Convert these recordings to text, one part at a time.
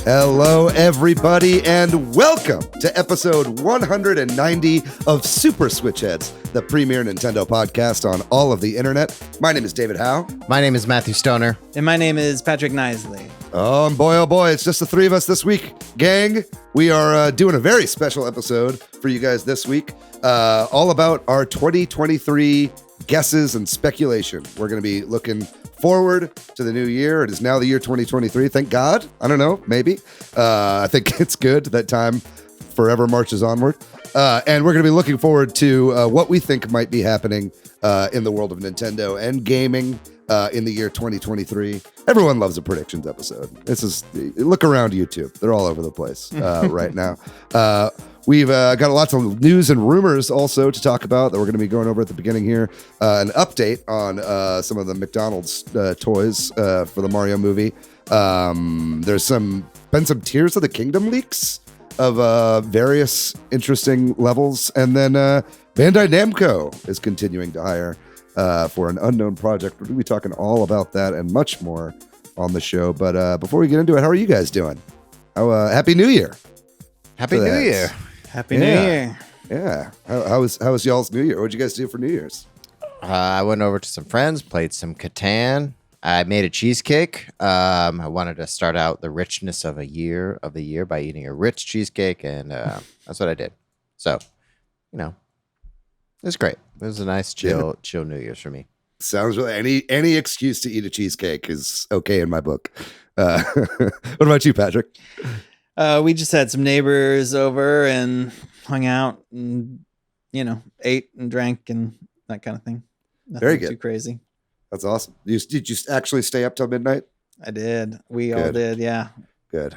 Hello, everybody, and welcome to episode 190 of Super Switch Headz, the premier Nintendo podcast on all of the internet. My name is David Howe. My name is Matthew Stoner. And my name is Patrick Knisley. Oh boy, it's just the three of us this week. Gang, we are doing a very special episode for you guys this week, all about our 2023 guesses and speculation. We're going to be looking forward to the new year. It is now the year 2023. Thank God. I don't know. Maybe. I think it's good that time forever marches onward. And we're going to be looking forward to what we think might be happening in the world of Nintendo and gaming in the year 2023. Everyone loves a predictions episode. Look around YouTube. They're all over the place right now. We've got lots of news and rumors also to talk about that we're going to be going over at the beginning here. An update on some of the McDonald's toys for the Mario movie. There's been some Tears of the Kingdom leaks of various interesting levels. And then Bandai Namco is continuing to hire for an unknown project. We're going to be talking all about that and much more on the show. But before we get into it, how are you guys doing? Happy New Year. Happy New Year. Happy New Year. Yeah. How was y'all's New Year? What did you guys do for New Year's? I went over to some friends, played some Catan. I made a cheesecake. I wanted to start out the richness of the year by eating a rich cheesecake, and that's what I did. So, it was great. It was a nice, chill New Year's for me. Sounds really any excuse to eat a cheesecake is okay in my book. What about you, Patrick? We just had some neighbors over and hung out and, ate and drank and that kind of thing. Nothing Very good. Too crazy. That's awesome. Did you actually stay up till midnight? I did. We all did. Yeah. Good.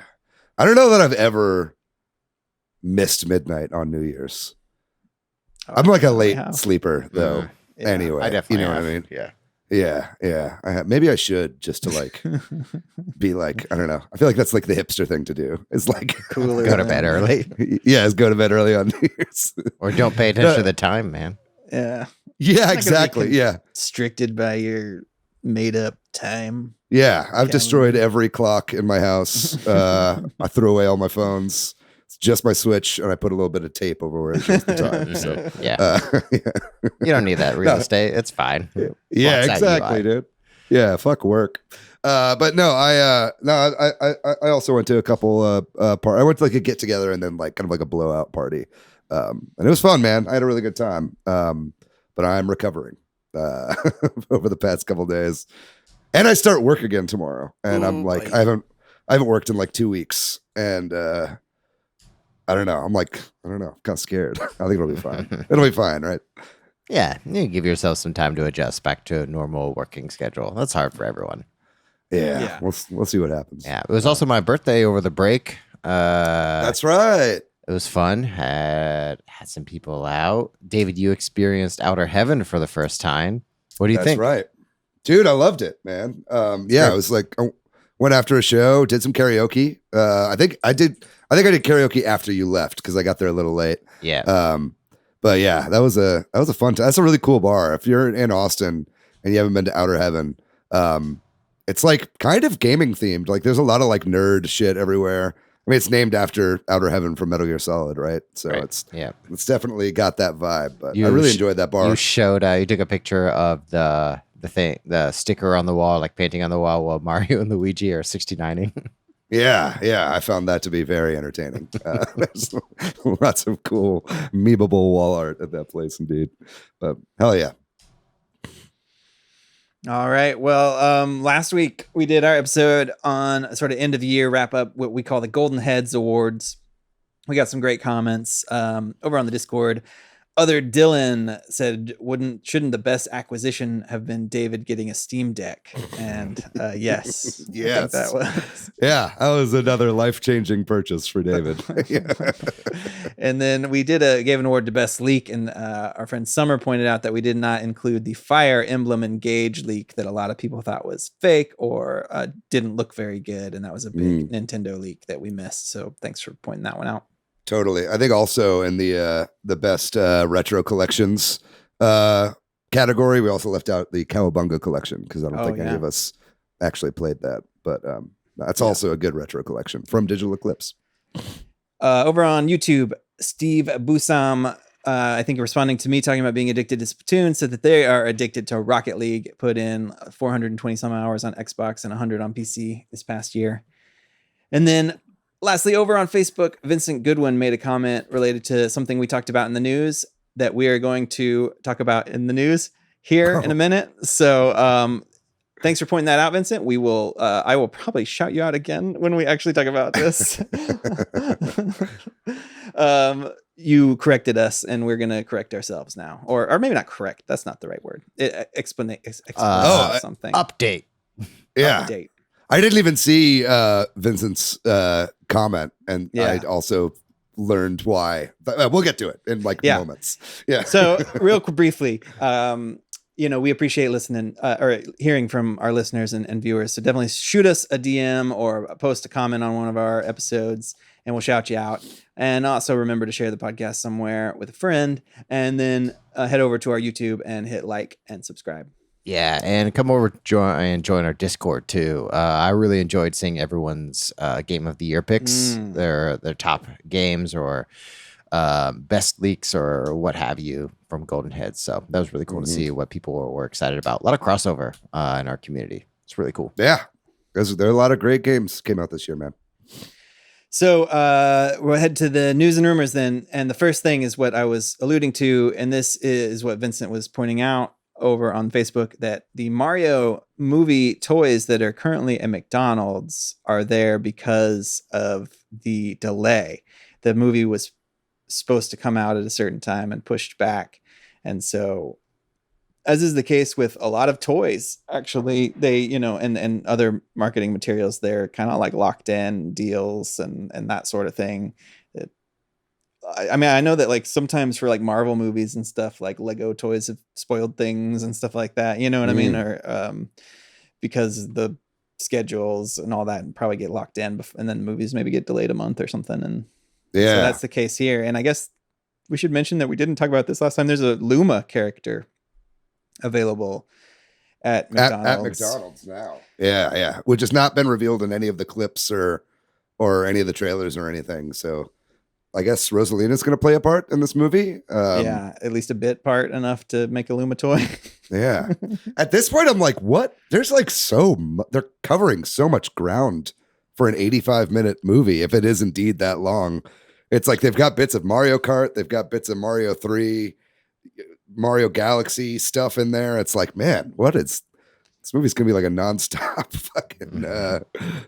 I don't know that I've ever missed midnight on New Year's. I'm like a late sleeper though. Yeah. Anyway, I definitely what I mean? Yeah. Yeah. Maybe I should just to be like, I don't know. I feel like that's like the hipster thing to do. It's like Cooler go to bed early. Yeah, go to bed early on New Year's. Or don't pay attention to the time, man. Yeah. Yeah, exactly. Yeah. Restricted by your made up time. Yeah. I've destroyed every clock in my house. I threw away all my phones. It's just my Switch, and I put a little bit of tape over where it shows the time. So Yeah. You don't need that real estate. It's fine. Yeah, Blocks that exactly, UI. dude. Yeah, fuck work. But no, I also went to a couple I went to like a get together and then like kind of like a blowout party. And it was fun, man. I had a really good time. But I'm recovering over the past couple days. And I start work again tomorrow. And I'm like, I haven't worked in like 2 weeks. And I don't know. I'm kind of scared. I think it'll be fine. It'll be fine, right? Yeah. You give yourself some time to adjust back to a normal working schedule. That's hard for everyone. Yeah. We'll see what happens. Yeah. It was also my birthday over the break. That's right. It was fun. Had some people out. David, you experienced Outer Heaven for the first time. What do you think? That's right. Dude, I loved it, man. Yeah, it was like I went after a show, did some karaoke. I think I did karaoke after you left because I got there a little late. Yeah. But yeah, that was a fun time. That's a really cool bar. If you're in Austin and you haven't been to Outer Heaven, it's like kind of gaming themed. Like there's a lot of like nerd shit everywhere. I mean, it's named after Outer Heaven from Metal Gear Solid, right? So it's definitely got that vibe. But I really enjoyed that bar. You showed you took a picture of the sticker on the wall, like painting on the wall while Mario and Luigi are 69ing. Yeah, I found that to be very entertaining. There's lots of cool memeable wall art at that place, indeed. But hell yeah. All right. Well, last week we did our episode on sort of end of year wrap up, what we call the Golden Heads Awards. We got some great comments over on the Discord. Other Dylan said, shouldn't the best acquisition have been David getting a Steam Deck? And yes. Yes. That was. Yeah, that was another life-changing purchase for David. And then we gave an award to Best Leak, and our friend Summer pointed out that we did not include the Fire Emblem Engage leak that a lot of people thought was fake or didn't look very good, and that was a big Nintendo leak that we missed. So thanks for pointing that one out. Totally. I think also in the best retro collections category, we also left out the Cowabunga collection because I don't think any of us actually played that. But That's also a good retro collection from Digital Eclipse. Over on YouTube, Steve Busam, I think responding to me talking about being addicted to Splatoon, said that they are addicted to Rocket League, put in 420 some hours on Xbox and 100 on PC this past year. And then lastly, over on Facebook, Vincent Goodwin made a comment related to something we talked about in the news that we are going to talk about in the news here in a minute. So thanks for pointing that out, Vincent. We will. I will probably shout you out again when we actually talk about this. You corrected us, and we're gonna correct ourselves now, or maybe not correct. That's not the right word. Explain something. Update. Yeah. Update. I didn't even see Vincent's comment, and I also learned why. But we'll get to it in moments. Yeah. So real briefly, we appreciate listening or hearing from our listeners and viewers. So definitely shoot us a DM or post a comment on one of our episodes, and we'll shout you out. And also remember to share the podcast somewhere with a friend, and then head over to our YouTube and hit like and subscribe. Yeah, and come over and join our Discord too. I really enjoyed seeing everyone's Game of the Year picks, their top games or best leaks or what have you from Golden Heads. So that was really cool to see what people were excited about. A lot of crossover in our community. It's really cool. Yeah, there are a lot of great games came out this year, man. So we'll head to the news and rumors then. And the first thing is what I was alluding to, and this is what Vincent was pointing out over on Facebook, that the Mario movie toys that are currently at McDonald's are there because of the delay. The movie was supposed to come out at a certain time and pushed back. And so, as is the case with a lot of toys, actually, they, and other marketing materials, they're kind of like locked in deals and that sort of thing. I know that like sometimes for like Marvel movies and stuff, like Lego toys have spoiled things and stuff like that. You know what I mean? Or because the schedules and all that probably get locked in, and then movies maybe get delayed a month or something. And so that's the case here. And I guess we should mention that we didn't talk about this last time. There's a Luma character available at McDonald's. At McDonald's now. Yeah. Which has not been revealed in any of the clips or any of the trailers or anything. So I guess Rosalina's going to play a part in this movie. At least a bit part enough to make a Luma toy. Yeah. At this point, I'm like, what? There's like they're covering so much ground for an 85-minute movie. If it is indeed that long, it's like they've got bits of Mario Kart. They've got bits of Mario 3, Mario Galaxy stuff in there. It's like, man, this movie's going to be like a nonstop fucking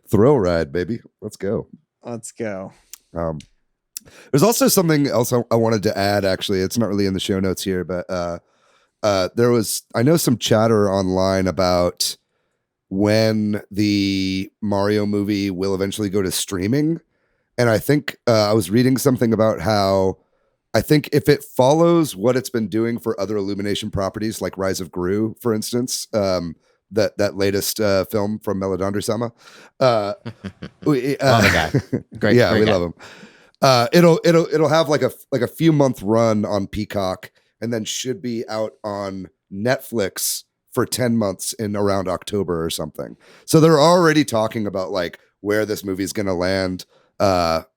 thrill ride, baby. Let's go. There's also something else I wanted to add, actually. It's not really in the show notes here, but I know some chatter online about when the Mario movie will eventually go to streaming. And I think I was reading something about how I think if it follows what it's been doing for other Illumination properties, like Rise of Gru, for instance, that latest film from Melodondra-sama. The guy. Great. Yeah, great we guy. love him. It'll have like a few month run on Peacock, and then should be out on Netflix for 10 months in around October or something. So they're already talking about like where this movie is going to land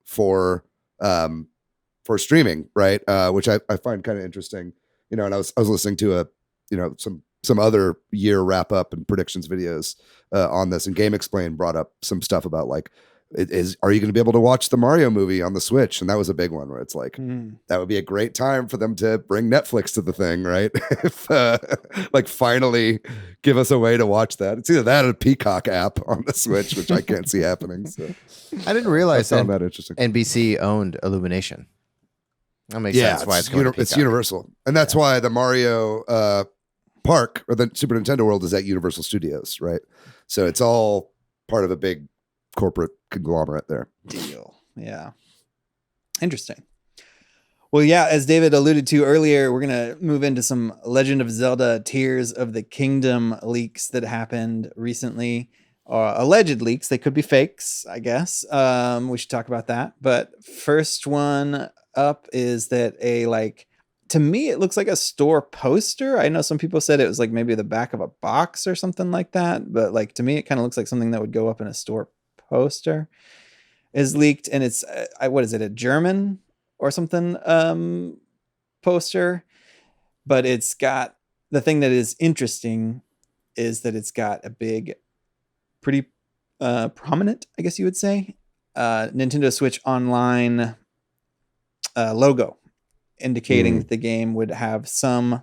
for streaming, right? Which I find kind of interesting, and I was listening to some other year wrap up and predictions videos on this, and Game Explain brought up some stuff about like, are you going to be able to watch the Mario movie on the Switch? And that was a big one where it's like, that would be a great time for them to bring Netflix to the thing, right? If like finally give us a way to watch that. It's either that or a Peacock app on the Switch, which I can't see happening. So I didn't realize I found that interesting. NBC owned Illumination. That makes sense why it's going to Peacock. It's Universal. And that's why the Mario park or the Super Nintendo World is at Universal Studios, right? So it's all part of a big corporate conglomerate there. Deal. Yeah. Interesting. Well, yeah, as David alluded to earlier, we're going to move into some Legend of Zelda Tears of the Kingdom leaks that happened recently. Alleged leaks. They could be fakes, I guess. We should talk about that. But first one up is that to me, it looks like a store poster. I know some people said it was like maybe the back of a box or something like that. But like to me, it kind of looks like something that would go up in a store poster is leaked, and it's what is it, a German or something poster, but it's got, the thing that is interesting is that it's got a big, pretty prominent, I guess you would say, Nintendo Switch Online logo, indicating that the game would have some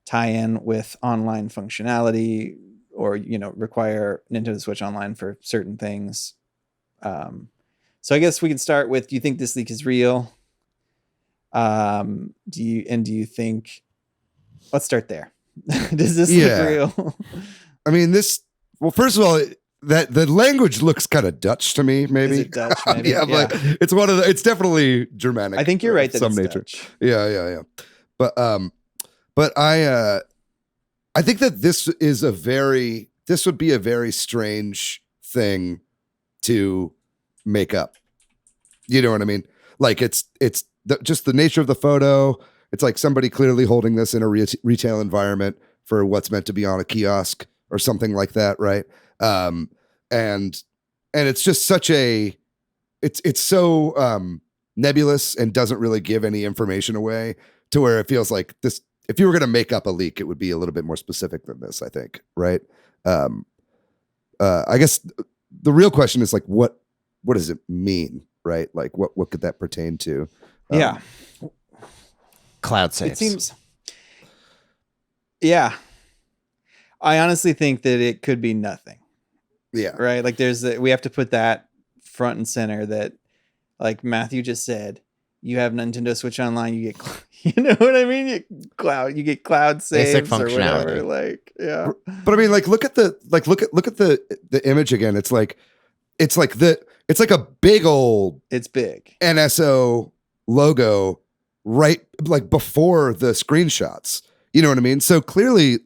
tie-in with online functionality, or require Nintendo Switch Online for certain things. So I guess we can start with, do you think this leak is real? Do you think, let's start there. Does this look real? I mean, well, first of all, that the language looks kind of Dutch to me, maybe. Is it Dutch, maybe? Yeah, but it's definitely Germanic. I think you're right that some it's nature. Dutch. Yeah. But I think that this would be a very strange thing to make up. You know what I mean? Like it's just the nature of the photo. It's like somebody clearly holding this in a retail environment for what's meant to be on a kiosk or something like that, right? And it's just such it's so nebulous and doesn't really give any information away, to where it feels like this. If you were going to make up a leak, it would be a little bit more specific than this, I think, right? I guess the real question is, like, what does it mean, right? Like, what could that pertain to? Yeah. Cloud saves. It seems. Yeah. I honestly think that it could be nothing. Yeah. Right. Like we have to put that front and center, that, like Matthew just said, you have Nintendo Switch Online, you get, you know what I mean? You get cloud saves basic or functionality. whatever. Like, yeah. But I mean, like, look at the image again. It's like a big old, it's big NSO logo right, like, before the screenshots. You know what I mean? So clearly,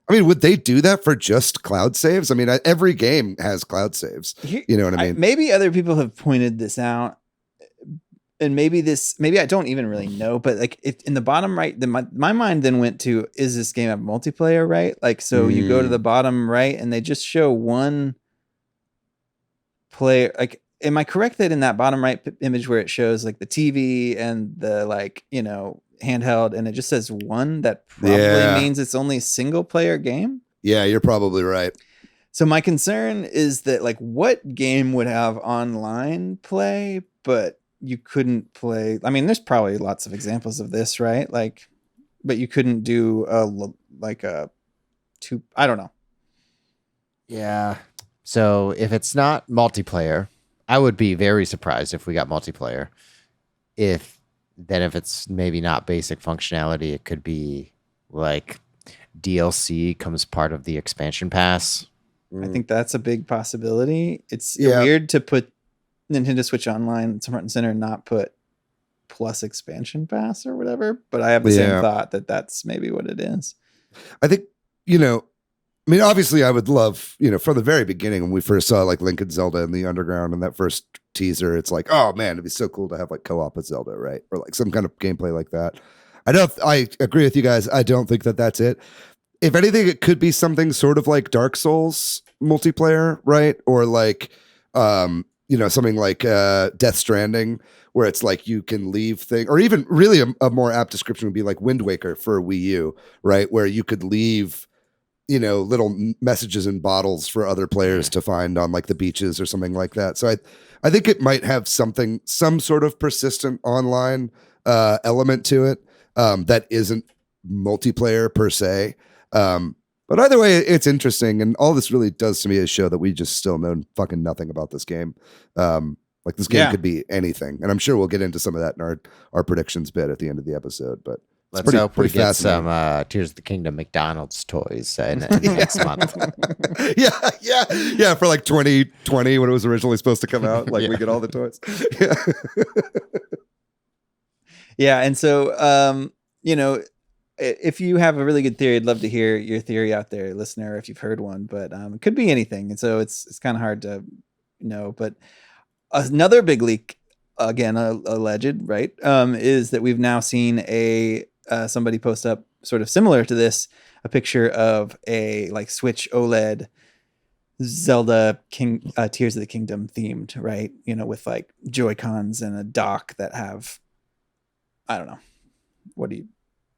I mean, would they do that for just cloud saves? I mean, every game has cloud saves. You know what I mean? Maybe other people have pointed this out, and maybe I don't even really know, but like in the bottom right, my mind then went to, is this game have multiplayer, right? Like, so you go to the bottom right and they just show one player. Like, am I correct that in that bottom right image where it shows like the TV and the, like, handheld, and it just says one, that probably means it's only a single player game? Yeah, you're probably right. So my concern is that, like, what game would have online play, but you couldn't play? I mean, there's probably lots of examples of this, right? Like, but you couldn't do I don't know. Yeah. So if it's not multiplayer, I would be very surprised if we got multiplayer. If it's maybe not basic functionality, it could be like DLC comes part of the expansion pass. I think that's a big possibility. It's weird to put Nintendo Switch Online front and center and not put plus expansion pass or whatever. But I have the same thought that that's maybe what it is. I think, I mean, obviously I would love, from the very beginning when we first saw like Legend of Zelda in the Underground and that first teaser, it's like, oh man, it'd be so cool to have like co-op with Zelda, right? Or like some kind of gameplay like that. I agree with you guys. I don't think that that's it. If anything, it could be something sort of like Dark Souls multiplayer, right? Or like, something like Death Stranding, where it's like you can leave things, or even really a more apt description would be like Wind Waker for Wii U, right? Where you could leave, little messages in bottles for other players to find on like the beaches or something like that. So I think it might have some sort of persistent online element to it that isn't multiplayer per se. But either way, it's interesting, and all this really does to me is show that we just still know fucking nothing about this game. Like, this game could be anything, and I'm sure we'll get into some of that in our predictions bit at the end of the episode. But let's hope we get some Tears of the Kingdom McDonald's toys in next month. Yeah, for like 2020 when it was originally supposed to come out. Like, we get all the toys. Yeah, and so if you have a really good theory, I'd love to hear your theory out there, listener, if you've heard one. But it could be anything, and so it's kind of hard to know. But another big leak, again, alleged, right, is that we've now seen somebody post up sort of similar to this, a picture of a like Switch OLED Zelda Tears of the Kingdom themed, right? With like Joy-Cons and a dock that have, I don't know,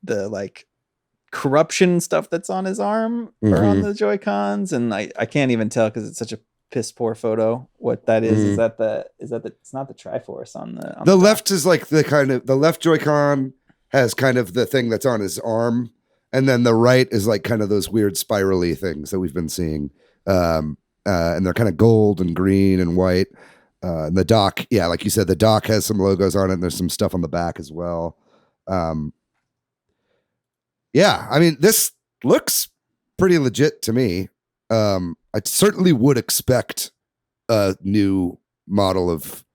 the like corruption stuff that's on his arm or on the Joy-Cons, and I can't even tell because it's such a piss poor photo what that is. Is that it's not the Triforce on the left is like the left Joy-Con has kind of the thing that's on his arm, and then the right is like kind of those weird spirally things that we've been seeing, and they're kind of gold and green and white. And the dock, yeah, like you said, the dock has some logos on it, and there's some stuff on the back as well. Yeah, I mean, this looks pretty legit to me. I certainly would expect a new model of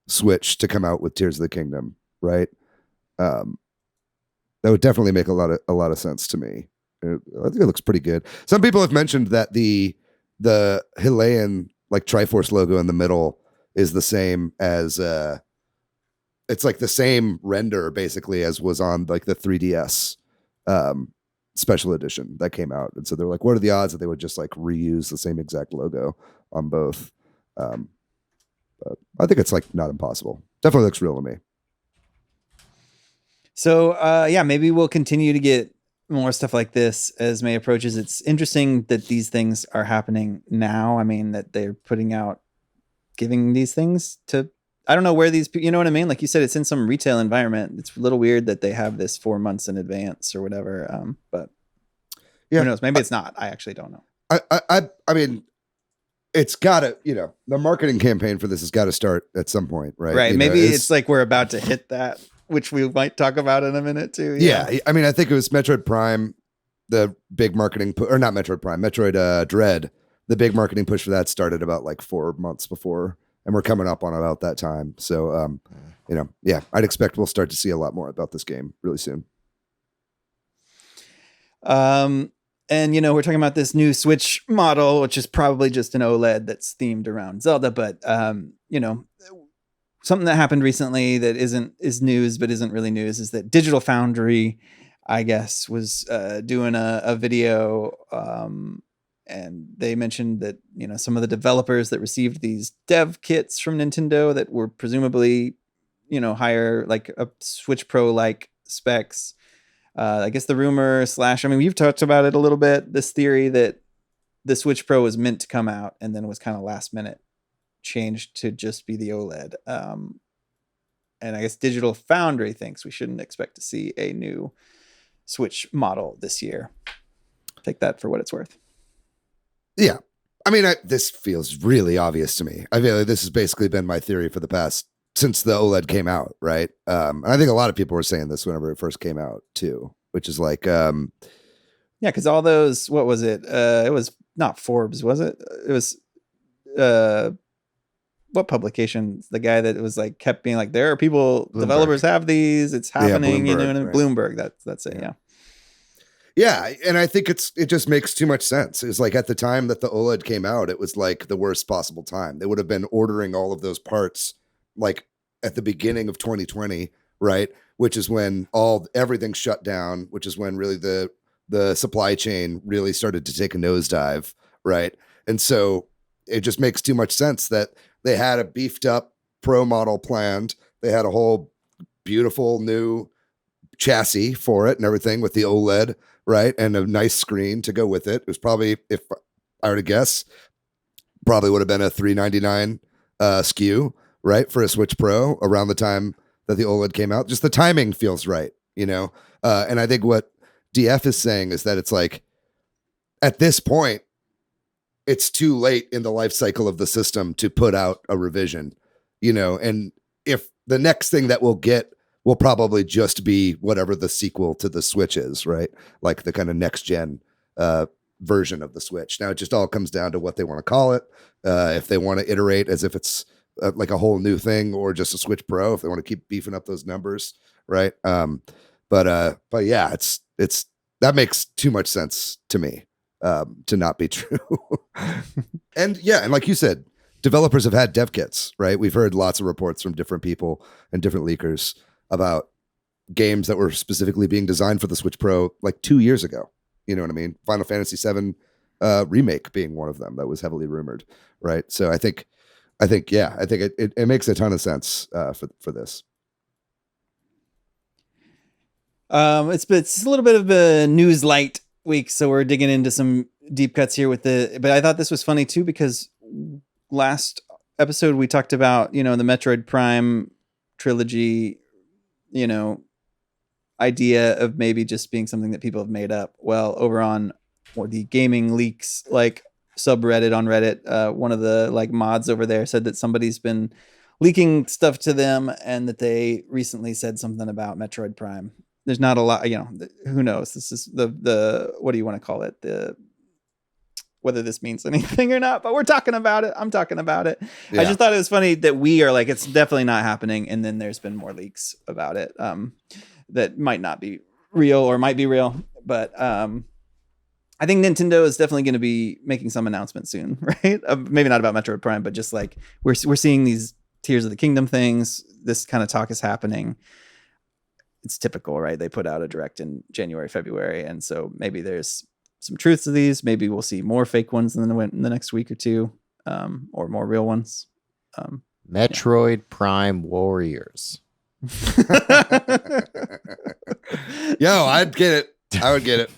Switch to come out with Tears of the Kingdom, right? That would definitely make a lot of sense to me. I think it looks pretty good. Some people have mentioned that the Hylian like Triforce logo in the middle is the same as it's like the same render basically as was on like the 3DS special edition that came out. And so they're like, what are the odds that they would just like reuse the same exact logo on both? But I think it's like not impossible. Definitely looks real to me. So yeah, maybe we'll continue to get more stuff like this as May approaches. It's interesting that these things are happening now. I mean, that they're giving these things to, I don't know where these, you know what I mean? Like you said, it's in some retail environment. It's a little weird that they have this 4 months in advance or whatever. But yeah, who knows? Maybe it's not. I actually don't know. I mean, it's gotta, the marketing campaign for this has got to start at some point, right? Right. Maybe it's like we're about to hit that, which we might talk about in a minute too. Yeah. I mean, I think it was Metroid Prime, the big marketing or not Metroid Prime, Metroid Dread. The big marketing push for that started about like 4 months before, and we're coming up on about that time. So, yeah, I'd expect we'll start to see a lot more about this game really soon. And we're talking about this new Switch model, which is probably just an OLED that's themed around Zelda, but something that happened recently that is news but isn't really news is that Digital Foundry, I guess, was doing a video, and they mentioned that some of the developers that received these dev kits from Nintendo that were presumably higher, like a Switch Pro like specs. I guess the rumor / I mean, we've talked about it a little bit, this theory that the Switch Pro was meant to come out and then was kind of last minute changed to just be the OLED. And I guess Digital Foundry thinks we shouldn't expect to see a new Switch model this year. Take that for what it's worth. Yeah. I mean, this feels really obvious to me. I feel like this has basically been my theory for the past, since the OLED came out, right? And I think a lot of people were saying this whenever it first came out too, which is like... yeah, because all those, what was it? It was not Forbes, was it? It was... what publication? The guy that was like kept being like, there are people, Bloomberg. Developers have these, it's happening, yeah, Bloomberg, right. Bloomberg, that's it, yeah. Yeah, and I think it just makes too much sense. It's like at the time that the OLED came out, it was like the worst possible time. They would have been ordering all of those parts like at the beginning of 2020, right? Which is when everything shut down, which is when really the supply chain really started to take a nosedive, right? And so it just makes too much sense that they had a beefed up Pro model planned. They had a whole beautiful new chassis for it and everything with the OLED, right? And a nice screen to go with it. It was probably, if I were to guess, probably would have been a $399 SKU, right? For a Switch Pro around the time that the OLED came out. Just the timing feels right, and I think what DF is saying is that it's like, at this point, it's too late in the life cycle of the system to put out a revision, and if the next thing that we'll get will probably just be whatever the sequel to the Switch is, right? Like the kind of next gen version of the Switch. Now it just all comes down to what they want to call it. If they want to iterate as if it's like a whole new thing or just a Switch Pro, if they want to keep beefing up those numbers, right? But yeah, it's that makes too much sense to me to not be true. And yeah, and like you said, developers have had dev kits, right? We've heard lots of reports from different people and different leakers about games that were specifically being designed for the Switch Pro like 2 years ago. You know what I mean? Final Fantasy VII remake being one of them that was heavily rumored, right? So I think it makes a ton of sense for this. It's a little bit of a news light week, so we're digging into some deep cuts here but I thought this was funny too, because last episode we talked about, the Metroid Prime trilogy, idea of maybe just being something that people have made up. Well, over on the gaming leaks subreddit on Reddit, one of the mods over there said that somebody's been leaking stuff to them and that they recently said something about Metroid Prime. There's not a lot, who knows? This is the what do you want to call it? Whether this means anything or not, but we're talking about it. I'm talking about it. Yeah. I just thought it was funny that we are it's definitely not happening. And then there's been more leaks about it that might not be real or might be real. But I think Nintendo is definitely going to be making some announcement soon, right? Maybe not about Metroid Prime, but just we're seeing these Tears of the Kingdom things. This kind of talk is happening. It's typical, right? They put out a direct in January, February. And so maybe there's some truth to these. Maybe we'll see more fake ones in the next week or two, or more real ones. Metroid Prime Warriors. Yo, I'd get it. I would get it.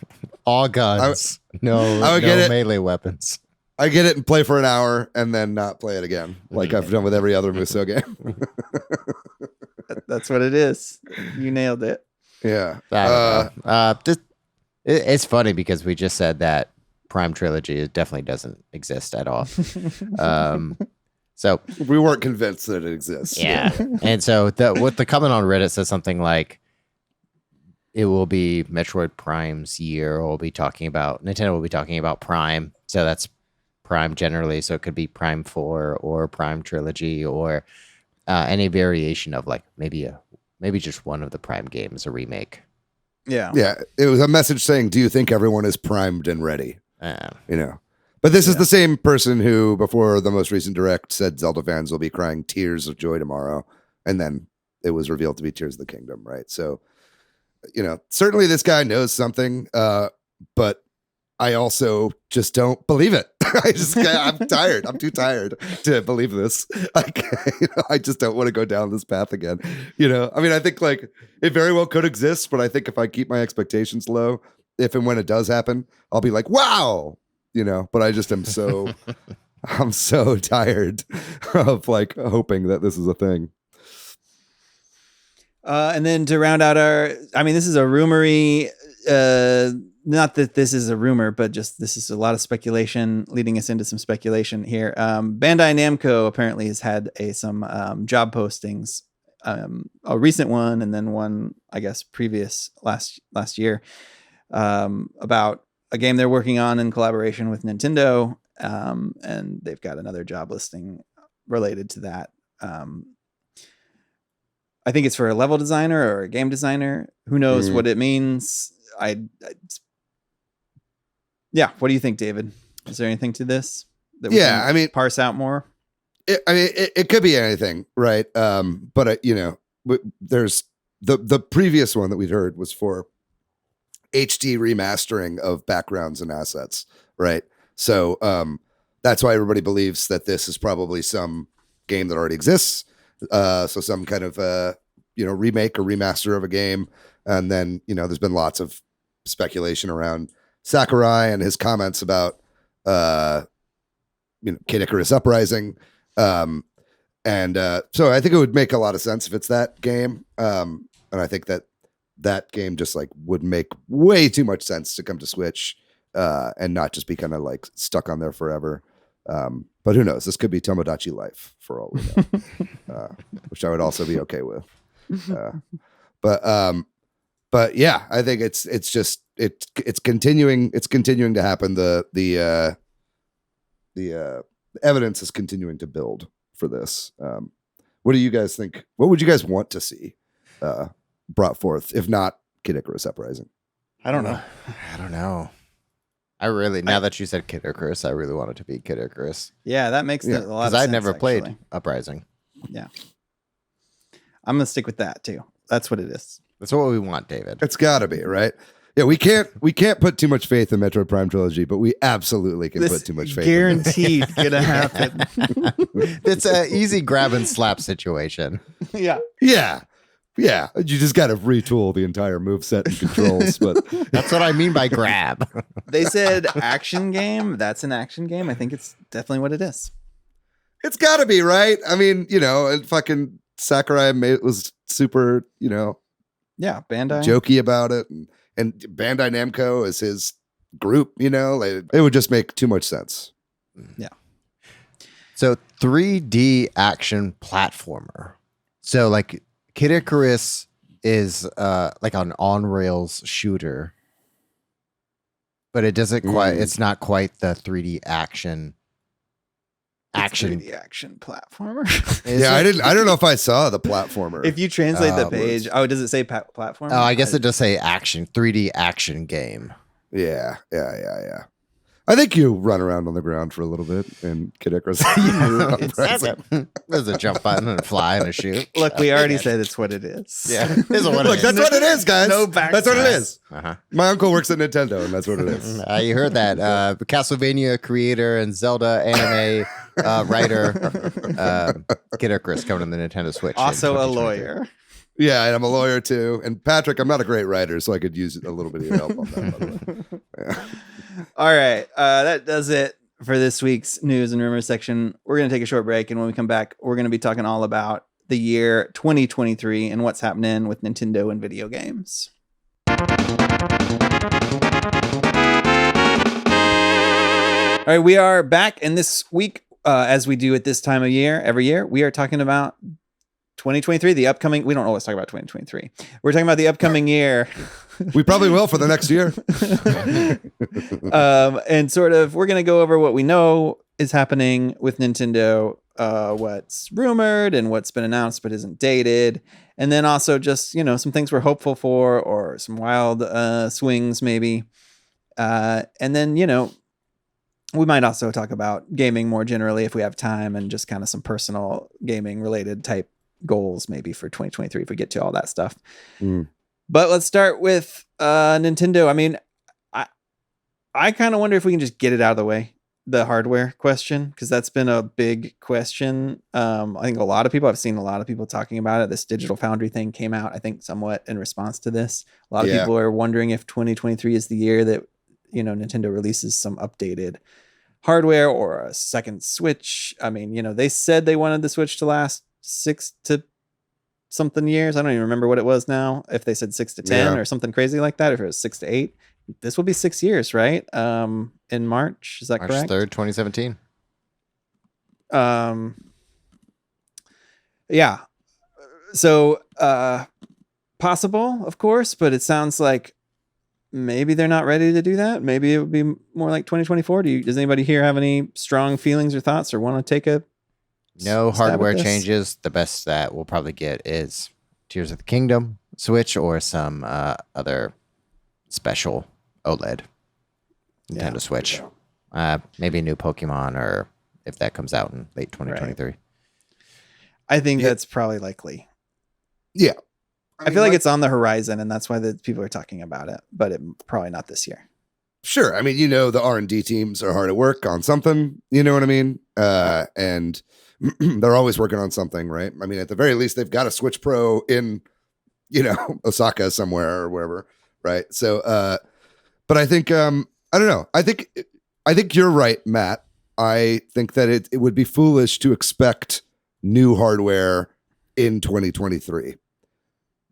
All guns. I would get it. Melee weapons. I get it and play for an hour and then not play it again, like I've done with every other Muso game. That's what it is. You nailed it. Yeah. It's funny because we just said that Prime Trilogy definitely doesn't exist at all. So we weren't convinced that it exists. Yeah. And so what the comment on Reddit says something like, it will be Metroid Prime's year, or Nintendo will be talking about Prime. So that's Prime generally. So it could be Prime 4 or Prime Trilogy, or any variation of maybe just one of the Prime games, a remake. Yeah. Yeah. It was a message saying, do you think everyone is primed and ready? But this is the same person who, before the most recent direct, said Zelda fans will be crying tears of joy tomorrow. And then it was revealed to be Tears of the Kingdom, right? So, certainly this guy knows something, but I also just don't believe it. I'm tired. I'm too tired to believe this. I just don't want to go down this path again. I think it very well could exist, but I think if I keep my expectations low, if and when it does happen, I'll be like, wow, but I just am I'm so tired of hoping that this is a thing. And then to round out this is a rumory, not that this is a rumor, but just this is a lot of speculation leading us into some speculation here. Bandai Namco apparently has had some job postings, a recent one and then one, I guess, previous last year, about a game they're working on in collaboration with Nintendo. And they've got another job listing related to that. I think it's for a level designer or a game designer. Who knows what it means? What do you think, David? Is there anything to this that we can parse out more? It could be anything, right? But there's the previous one that we'd heard was for HD remastering of backgrounds and assets, right? So that's why everybody believes that this is probably some game that already exists. So some kind of remake or remaster of a game. And then there's been lots of speculation around Sakurai and his comments about Kid Icarus Uprising. So I think it would make a lot of sense if it's that game. And I think that game just would make way too much sense to come to Switch and not just be kind of stuck on there forever. But who knows? This could be Tomodachi Life for all we know, which I would also be okay with. But yeah, I think it's continuing. It's continuing to happen. The evidence is continuing to build for this. What do you guys think? What would you guys want to see brought forth, if not Kid Icarus Uprising? I don't know. Now that you said Kid Icarus, I really want it to be Kid Icarus. Yeah, that makes a lot of sense. Because I never played Uprising. Yeah. I'm going to stick with that too. That's what it is. That's what we want, David. It's got to be, right? Yeah, we can't put too much faith in Metroid Prime Trilogy, but we absolutely can put too much faith. Guaranteed gonna happen. It's an easy grab and slap situation. Yeah. Yeah. You just got to retool the entire moveset and controls, but That's what I mean by grab. They said action game. That's an action game. I think it's definitely what it is. it's got to be, right? I mean, and fucking Sakurai was super, Yeah, Bandai. jokey about it, and Bandai Namco is his group. It would just make too much sense. Yeah. So 3D action platformer. So like Kid Icarus is like an on rails shooter, but it doesn't quite. It's not quite the 3D action. It's 3D action platformer. Yeah, I don't know if I saw the platformer. If you translate the page, does it say platformer? Oh, I guess it does say action, 3D action game. Yeah. I think you run around on the ground for a little bit in Kid Icarus. There's a jump button and a fly and a shoot. Look, we already said it's what it is. Yeah, this is what Look, it that's is. what it is, guys. No back. That's what it is. Uh-huh. My uncle works at Nintendo, and that's what it is. You heard that. Castlevania creator and Zelda anime writer, Kid Icarus coming to the Nintendo Switch. Also a lawyer. Yeah, and I'm a lawyer too. And Patrick, I'm not a great writer, so I could use a little bit of your help on that. By the way. Yeah. All right. That does it for this week's news and rumors section. We're going to take a short break. And when we come back, we're going to be talking all about the year 2023 and what's happening with Nintendo and video games. All right. We are back. And this week, as we do at this time of year, every year, we are talking about 2023, the upcoming. We don't always talk about 2023. We're talking about the upcoming year. We probably will for the next year. And sort of, we're going to go over what we know is happening with Nintendo, what's rumored and what's been announced but isn't dated. And then also just, some things we're hopeful for or some wild swings maybe. And then, we might also talk about gaming more generally if we have time and just kind of some personal gaming related type goals maybe for 2023 if we get to all that stuff. But let's start with Nintendo. I mean, I kind of wonder if we can just get it out of the way, the hardware question, because that's been a big question. I think I've seen a lot of people talking about it. This Digital Foundry thing came out, I think, somewhat in response to this. A lot of people are wondering if 2023 is the year that, Nintendo releases some updated hardware or a second Switch. I mean, they said they wanted the Switch to last 6 to something years. I don't even remember what it was now. If they said 6 to 10 or something crazy like that, if it was 6 to 8, this will be 6 years, right? In March, is that March correct? 3rd, 2017. Yeah. So possible, of course, but it sounds like maybe they're not ready to do that. Maybe it would be more like 2024. Does anybody here have any strong feelings or thoughts or want to take a No hardware changes. The best that we'll probably get is Tears of the Kingdom Switch or some other special OLED Nintendo Switch. Maybe a new Pokemon, or if that comes out in late 2023. Right. I think that's probably likely. Yeah. I feel like it's on the horizon, and that's why the people are talking about it, but probably not this year. Sure. I mean, the R&D teams are hard at work on something, you know what I mean? And they're always working on something, right? I mean, at the very least, they've got a Switch Pro in, Osaka somewhere or wherever, right? So, but I think, I don't know. I think you're right, Matt. I think that it would be foolish to expect new hardware in 2023.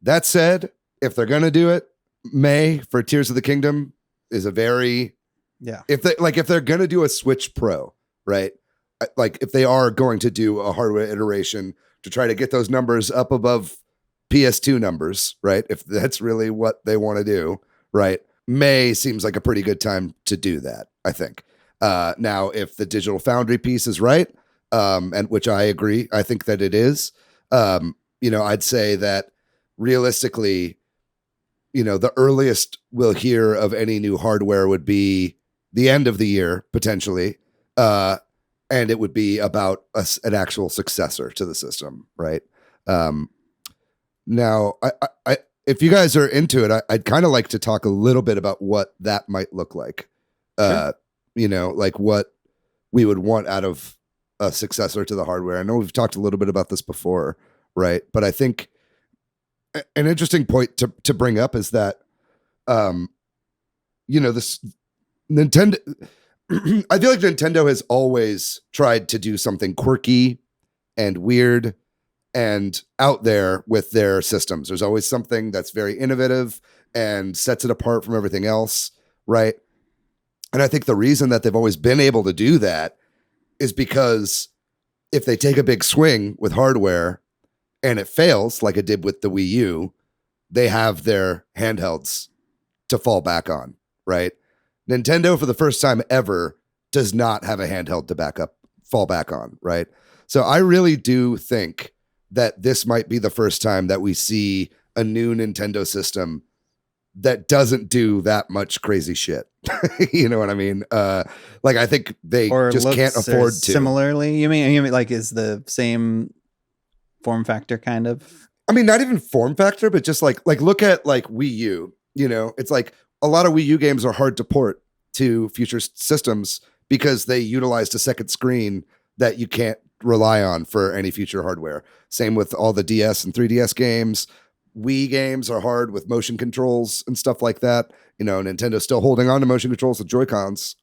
That said, if they're going to do it, May for Tears of the Kingdom is a very, if they're going to do a Switch Pro, right? Like if they are going to do a hardware iteration to try to get those numbers up above PS2 numbers, right? If that's really what they want to do, right? May seems like a pretty good time to do that, I think. Now, if the Digital Foundry piece is right, and which I agree, I think that it is, I'd say that realistically, the earliest we'll hear of any new hardware would be the end of the year, potentially. And it would be about an actual successor to the system, right? Now, if you guys are into it, I'd kind of like to talk a little bit about what that might look like. Sure. Like what we would want out of a successor to the hardware. I know we've talked a little bit about this before, right? But I think an interesting point to bring up is that, this Nintendo. I feel like Nintendo has always tried to do something quirky and weird and out there with their systems. There's always something that's very innovative and sets it apart from everything else, right? And I think the reason that they've always been able to do that is because if they take a big swing with hardware and it fails, like it did with the Wii U, they have their handhelds to fall back on, right? Nintendo, for the first time ever, does not have a handheld to fall back on, right? So I really do think that this might be the first time that we see a new Nintendo system that doesn't do that much crazy shit. You know what I mean? I think they just can't afford to. Similarly, you mean like is the same form factor kind of? I mean, not even form factor, but just like look at like Wii U. It's like a lot of Wii U games are hard to port to future systems because they utilized a second screen that you can't rely on for any future hardware. Same with all the DS and 3DS games. Wii games are hard with motion controls and stuff like that. Nintendo's still holding on to motion controls with Joy-Cons,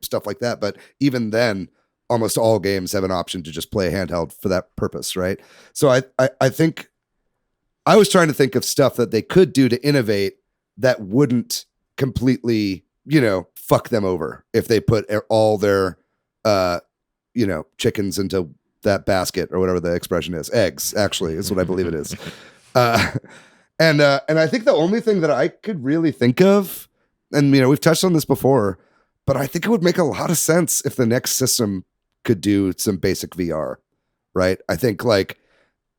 stuff like that. But even then, almost all games have an option to just play handheld for that purpose, right? So I think I was trying to think of stuff that they could do to innovate that wouldn't completely, fuck them over if they put all their, chickens into that basket or whatever the expression is. Eggs, actually, is what I believe it is. And I think the only thing that I could really think of, and we've touched on this before, but I think it would make a lot of sense if the next system could do some basic VR, right? I think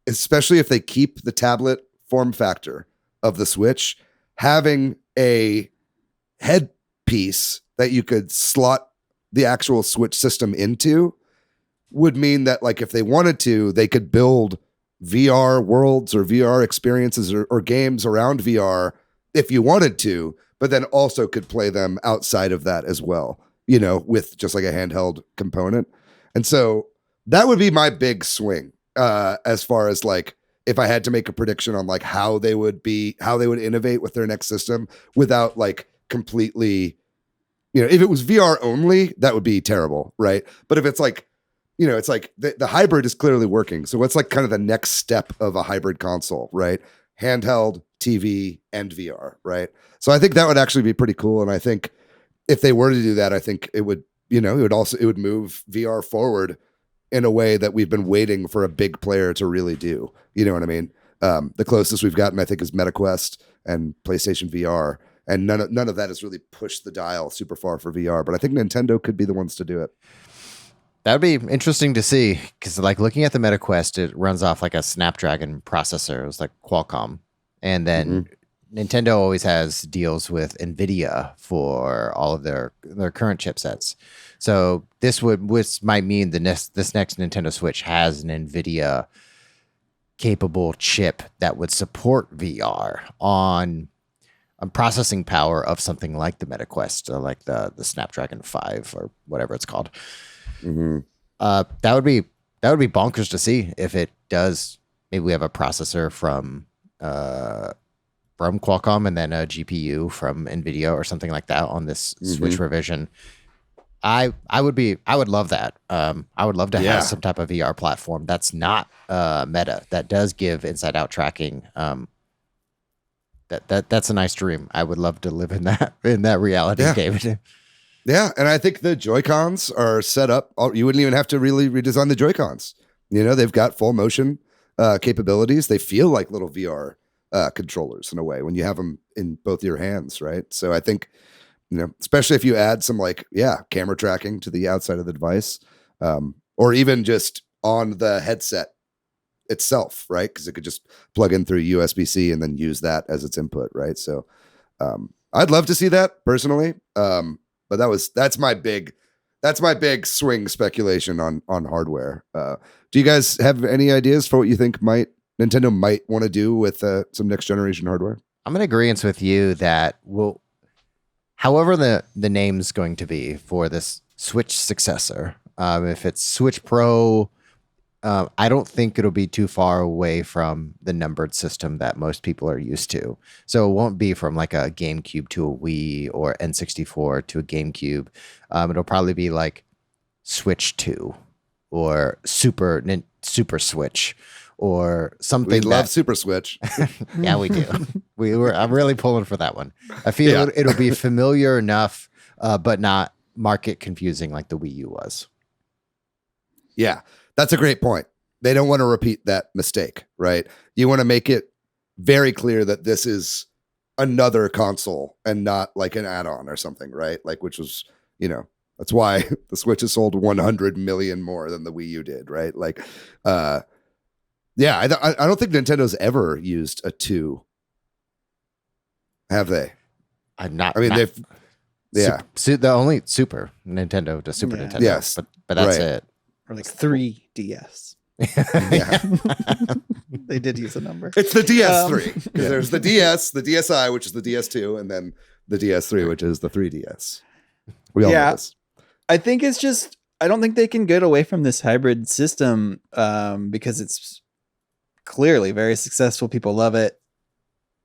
especially if they keep the tablet form factor of the Switch, having a headpiece that you could slot the actual Switch system into would mean that if they wanted to, they could build VR worlds or VR experiences or games around VR if you wanted to, but then also could play them outside of that as well, with just like a handheld component. And so that would be my big swing as far as if I had to make a prediction on how they would innovate with their next system without completely, if it was VR only, that would be terrible, right? But if it's it's the hybrid is clearly working. So what's kind of the next step of a hybrid console, right? Handheld, TV, and VR, right? So I think that would actually be pretty cool. And I think if they were to do that, I think it would, it would move VR forward in a way that we've been waiting for a big player to really do. You know what I mean? The closest we've gotten, I think, is MetaQuest and PlayStation VR. And none of that has really pushed the dial super far for VR. But I think Nintendo could be the ones to do it. That would be interesting to see because, looking at the MetaQuest, it runs off a Snapdragon processor. It was Qualcomm, and then Nintendo always has deals with NVIDIA for all of their current chipsets. So this might mean this next Nintendo Switch has an NVIDIA capable chip that would support VR on processing power of something like the MetaQuest, like the Snapdragon 5 or whatever it's called. Mm-hmm. That would be bonkers to see if it does. Maybe we have a processor from Qualcomm and then a GPU from NVIDIA or something like that on this Switch revision. I would love that. I would love to have some type of VR platform that's not Meta, that does give inside out tracking. That's a nice dream. I would love to live in that reality, David. Yeah, and I think the Joy-Cons are set up. You wouldn't even have to really redesign the Joy-Cons. They've got full motion capabilities. They feel like little VR controllers in a way when you have them in both your hands, right? So I think, especially if you add some camera tracking to the outside of the device, or even just on the headset itself, right? Because it could just plug in through USB-C and then use that as its input, right? So I'd love to see that personally. But that's my big swing speculation on hardware. Do you guys have any ideas for what you think Nintendo might want to do with some next generation hardware? I'm in agreement with you that however the name's going to be for this Switch successor, if it's Switch Pro, I don't think it'll be too far away from the numbered system that most people are used to. So it won't be from like a GameCube to a Wii or N64 to a GameCube. It'll probably be like Switch 2 or Super Switch or something. We love Super Switch. Yeah, we do. I'm really pulling for that one. I feel it'll be familiar enough, but not market confusing like the Wii U was. Yeah, that's a great point. They don't want to repeat that mistake, right? You want to make it very clear that this is another console and not like an add-on or something, right? Like, which was, that's why the Switch has sold 100 million more than the Wii U did, right? Like, I don't think Nintendo's ever used a 2. Have they? They've, yeah. The only Super Nintendo to Super Nintendo. Yes, but that's it. Or like 3DS. Yeah. They did use a number. It's the DS3 because there's the DS, the DSi, which is the DS2, and then the DS3, which is the 3DS. We all know this. I think it's just I don't think they can get away from this hybrid system because it's clearly very successful. People love it.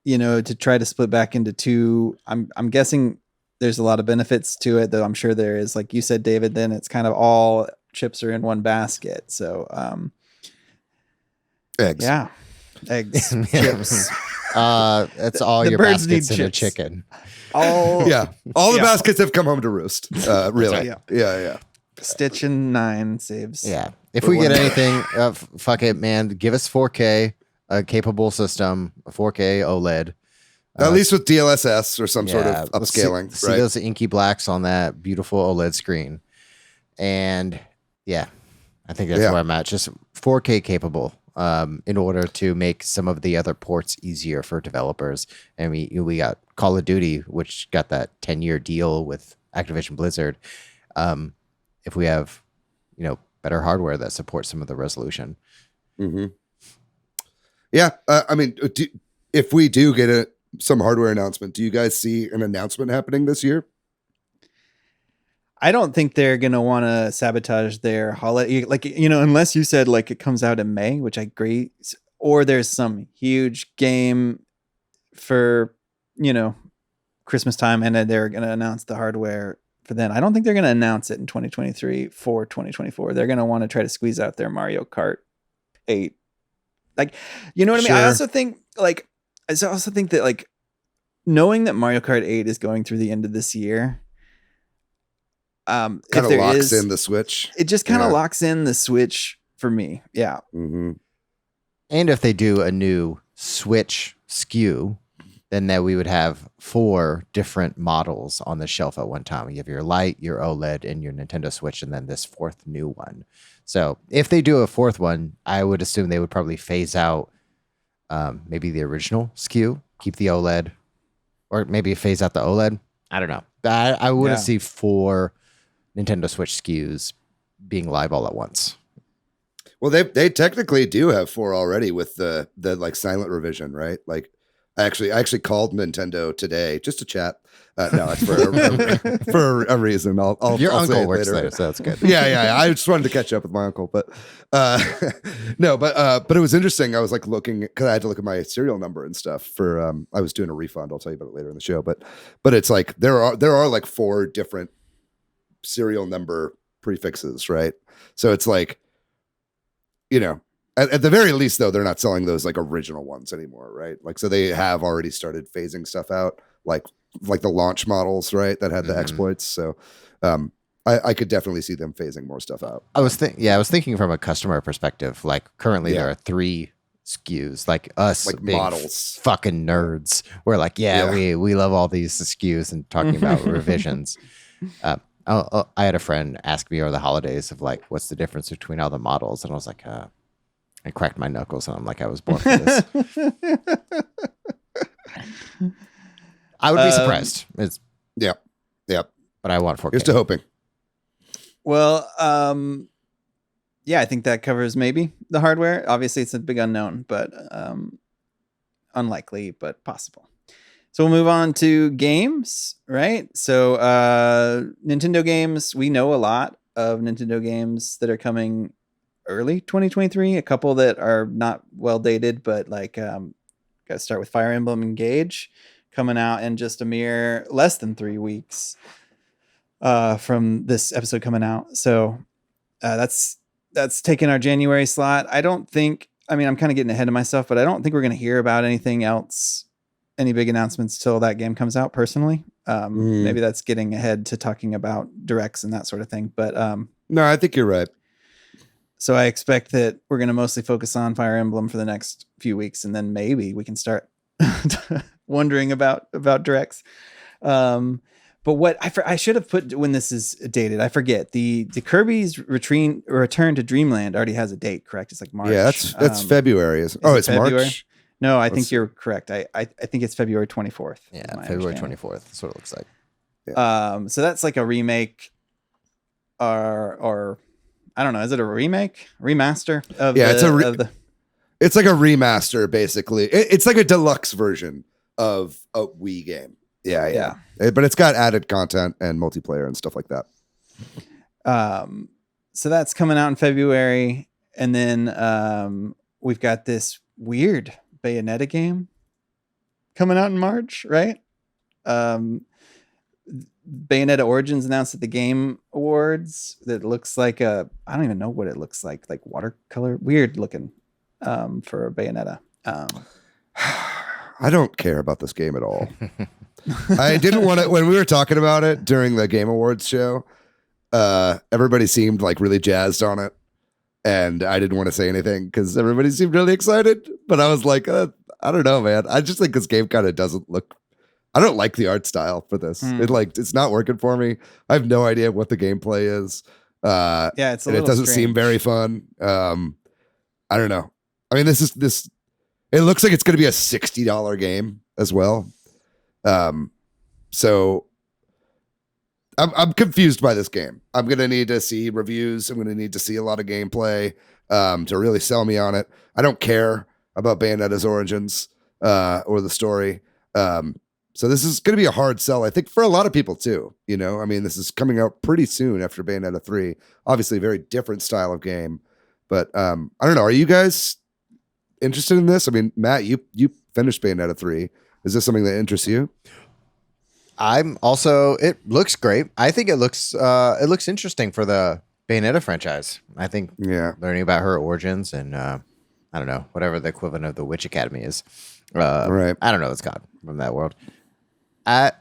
To try to split back into 2, I'm guessing there's a lot of benefits to it, though I'm sure there is. Like you said, David, then it's kind of all chips are in one basket. So eggs. Yeah. Eggs. Chips. That's all your birds baskets need in a chips. chicken. All the baskets have come home to roost. Really. Right. Yeah. Stitch and 9 saves. Yeah. If we get anything, fuck it, man. Give us 4K, a capable system, a 4K OLED. At least with DLSS or some sort of upscaling. See right? those inky blacks on that beautiful OLED screen. And I think that's where I'm at. Just 4K capable in order to make some of the other ports easier for developers. And we got Call of Duty, which got that 10-year deal with Activision Blizzard. If we have, better hardware that supports some of the resolution. Mm-hmm. Yeah. If we do get some hardware announcement, do you guys see an announcement happening this year? I don't think they're going to want to sabotage their holiday. Like, unless you said like it comes out in May, which I agree, or there's some huge game for, Christmas time and then they're going to announce the hardware for then. I don't think they're going to announce it in 2023 for 2024. They're going to want to try to squeeze out their Mario Kart 8. Like, you know what I mean? Sure. I also think that like knowing that Mario Kart 8 is going through the end of this year, kind of locks in the Switch. It just kind of locks in the Switch for me. Yeah. Mm-hmm. And if they do a new Switch SKU, then that we would have 4 different models on the shelf at one time. You have your Lite, your OLED, and your Nintendo Switch, and then this 4th new one. So if they do a 4th one, I would assume they would probably phase out maybe the original SKU, keep the OLED, or maybe phase out the OLED. I don't know. I wouldn't see 4 Nintendo Switch SKUs being live all at once. Well, they technically do have 4 already with the like silent revision, right? Like I actually called Nintendo today just to chat. No, it's for a reason. I'll Your I'll uncle say it works later. there, so that's good. Yeah. I just wanted to catch up with my uncle, but no, but it was interesting. I was like looking because I had to look at my serial number and stuff for. I was doing a refund. I'll tell you about it later in the show. But it's like there are like 4 different serial number prefixes, right? So it's like, at the very least, though, they're not selling those like original ones anymore, right? Like, so they have already started phasing stuff out, like the launch models, right? That had the exploits. So, I could definitely see them phasing more stuff out. I was thinking from a customer perspective. Like currently, there are 3 SKUs. Like us, like being models, fucking nerds. We're like, we love all these SKUs and talking about revisions. I had a friend ask me over the holidays of like, what's the difference between all the models? And I was like, I cracked my knuckles and I'm like, I was born for this. I would be surprised. It's Yep. but I want 4K. Here's to hoping. Well, I think that covers maybe the hardware. Obviously, it's a big unknown, but unlikely, but possible. So we'll move on to games, right? So Nintendo games, we know a lot of Nintendo games that are coming early 2023. A couple that are not well dated, but like got to start with Fire Emblem Engage coming out in just a mere less than 3 weeks from this episode coming out. So that's taking our January slot. I'm kind of getting ahead of myself, but I don't think we're going to hear about anything else, any big announcements till that game comes out personally. Maybe that's getting ahead to talking about directs and that sort of thing. But no, I think you're right. So I expect that we're going to mostly focus on Fire Emblem for the next few weeks, and then maybe we can start wondering about directs. But what I should have put when this is dated, I forget. The Kirby's Return to Dreamland already has a date, correct? It's like March. Yeah, that's February. It's February? March. No, I think you're correct. I think it's February 24th. Yeah, February 24th. That's what it looks like. Yeah. So that's like a remake, or I don't know. Is it a remake, remaster of? Yeah, it's like a remaster, basically. It's like a deluxe version of a Wii game. Yeah. But it's got added content and multiplayer and stuff like that. So that's coming out in February, and then we've got this weird Bayonetta game coming out in March, right? Bayonetta Origins announced at the Game Awards that looks like I don't even know what it looks like watercolor, weird looking for a Bayonetta. I don't care about this game at all. I didn't want to, when we were talking about it during the Game Awards show, everybody seemed like really jazzed on it. And I didn't want to say anything because everybody seemed really excited. But I was like, I don't know, man. I just think this game kind of doesn't look, I don't like the art style for this. It's not working for me. I have no idea what the gameplay is. It's and it doesn't seem very fun. I don't know. I mean, this. It looks like it's going to be a $60 game as well. So I'm confused by this game. I'm going to need to see reviews. I'm going to need to see a lot of gameplay to really sell me on it. I don't care about Bayonetta's origins or the story. So this is going to be a hard sell, I think, for a lot of people too. You know, I mean, this is coming out pretty soon after Bayonetta 3. Obviously, a very different style of game. But I don't know. Are you guys interested in this? I mean, Matt, you finished Bayonetta 3. Is this something that interests you? I'm also. It looks great. I think it looks interesting for the Bayonetta franchise. I think learning about her origins and I don't know, whatever the equivalent of the Witch Academy is. Right. I don't know. It's gone from that world.